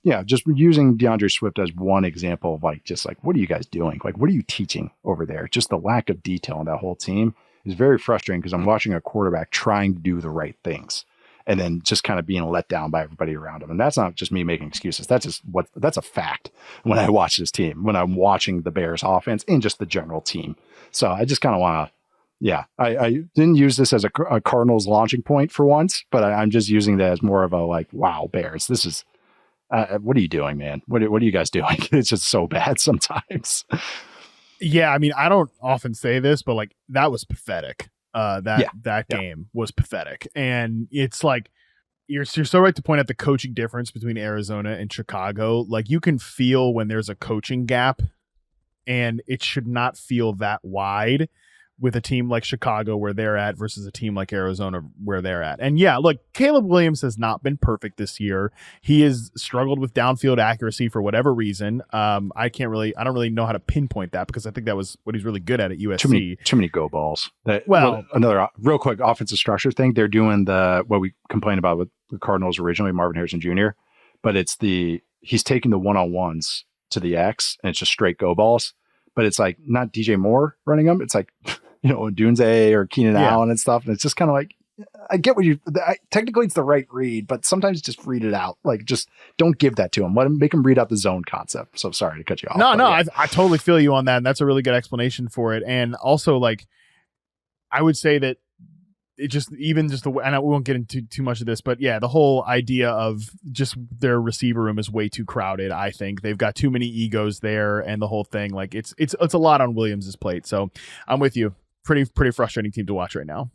yeah, just using DeAndre Swift as one example of like, just like, what are you guys doing? Like, what are you teaching over there? Just the lack of detail in that whole team is very frustrating, because I'm watching a quarterback trying to do the right things and then just kind of being let down by everybody around him. And that's not just me making excuses. That's a fact when I watch this team, when I'm watching the Bears offense and just the general team. So I just kind of want to, I didn't use this as a Cardinals launching point for once, but I'm just using that as more of a like, wow, Bears, this is, what are you doing, man? What are you guys doing? It's just so bad sometimes. Yeah, I mean, I don't often say this, but like, that was pathetic. That game was pathetic. And it's like, you're so right to point out the coaching difference between Arizona and Chicago. Like, you can feel when there's a coaching gap, and it should not feel that wide with a team like Chicago where they're at versus a team like Arizona where they're at. And yeah, look, Caleb Williams has not been perfect this year. He has struggled with downfield accuracy for whatever reason. I don't really know how to pinpoint that, because I think that was what he's really good at USC. Too many go balls. Another real quick offensive structure thing. They're doing what we complained about with the Cardinals originally, Marvin Harrison Jr., but he's taking the one-on-ones to the X, and it's just straight go balls. But it's like not DJ Moore running them. It's like, you know, Dunze or Keenan Allen and stuff. And it's just kind of like, I get what technically it's the right read, but sometimes just read it out. Like, just don't give that to him. Make him read out the zone concept. So sorry to cut you off. No, I totally feel you on that. And that's a really good explanation for it. And also, like, I would say that it just the way, and we won't get into too much of this, but yeah, the whole idea of just their receiver room is way too crowded. I think they've got too many egos there, and the whole thing, like, it's a lot on Williams' plate. So I'm with you. Pretty frustrating team to watch right now.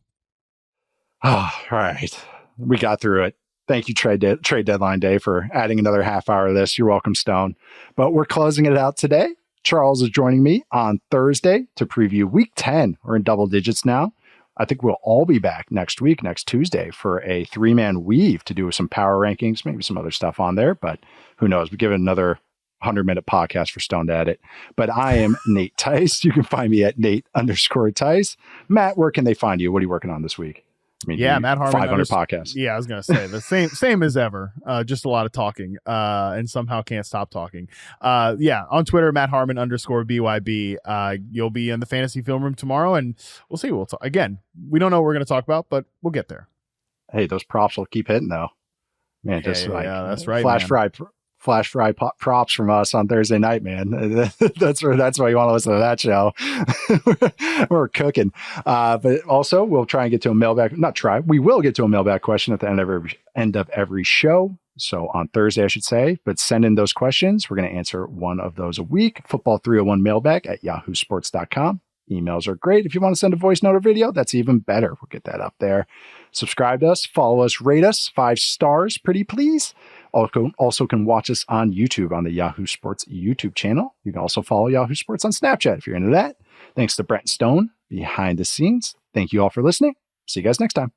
Oh, all right. We got through it. Thank you, trade deadline day, for adding another half hour of this. You're welcome, Stone. But we're closing it out today. Charles is joining me on Thursday to preview week 10. We're in double digits now. I think we'll all be back next Tuesday, for a 3-man weave to do some power rankings, maybe some other stuff on there, but who knows? We give it another 100-minute podcast for Stoned at It. But I am Nate Tice. You can find me at Nate_Tice. Matt, where can they find you? What are you working on this week? I mean, Matt Harmon. 500 podcasts. Yeah, I was going to say the same as ever. Just a lot of talking and somehow can't stop talking. On Twitter, Matt Harmon _BYB. You'll be in the Fantasy Film Room tomorrow, and we'll see. We'll talk again. We don't know what we're going to talk about, but we'll get there. Hey, those props will keep hitting though. Man, just that's right. Flash fry props from us on Thursday night, man. That's why you want to listen to that show. We're cooking. But also, we'll try and get to a mailbag. We will get to a mailbag question at the end of every show. So on Thursday, I should say. But send in those questions. We're going to answer one of those a week. Football 301 mailbag at yahoosports.com. Emails are great. If you want to send a voice note or video, that's even better. We'll get that up there. Subscribe to us, follow us, rate us 5 stars, pretty please. Also can watch us on YouTube on the Yahoo Sports YouTube channel. You can also follow Yahoo Sports on Snapchat if you're into that. Thanks to Brent Stone behind the scenes. Thank you all for listening. See you guys next time.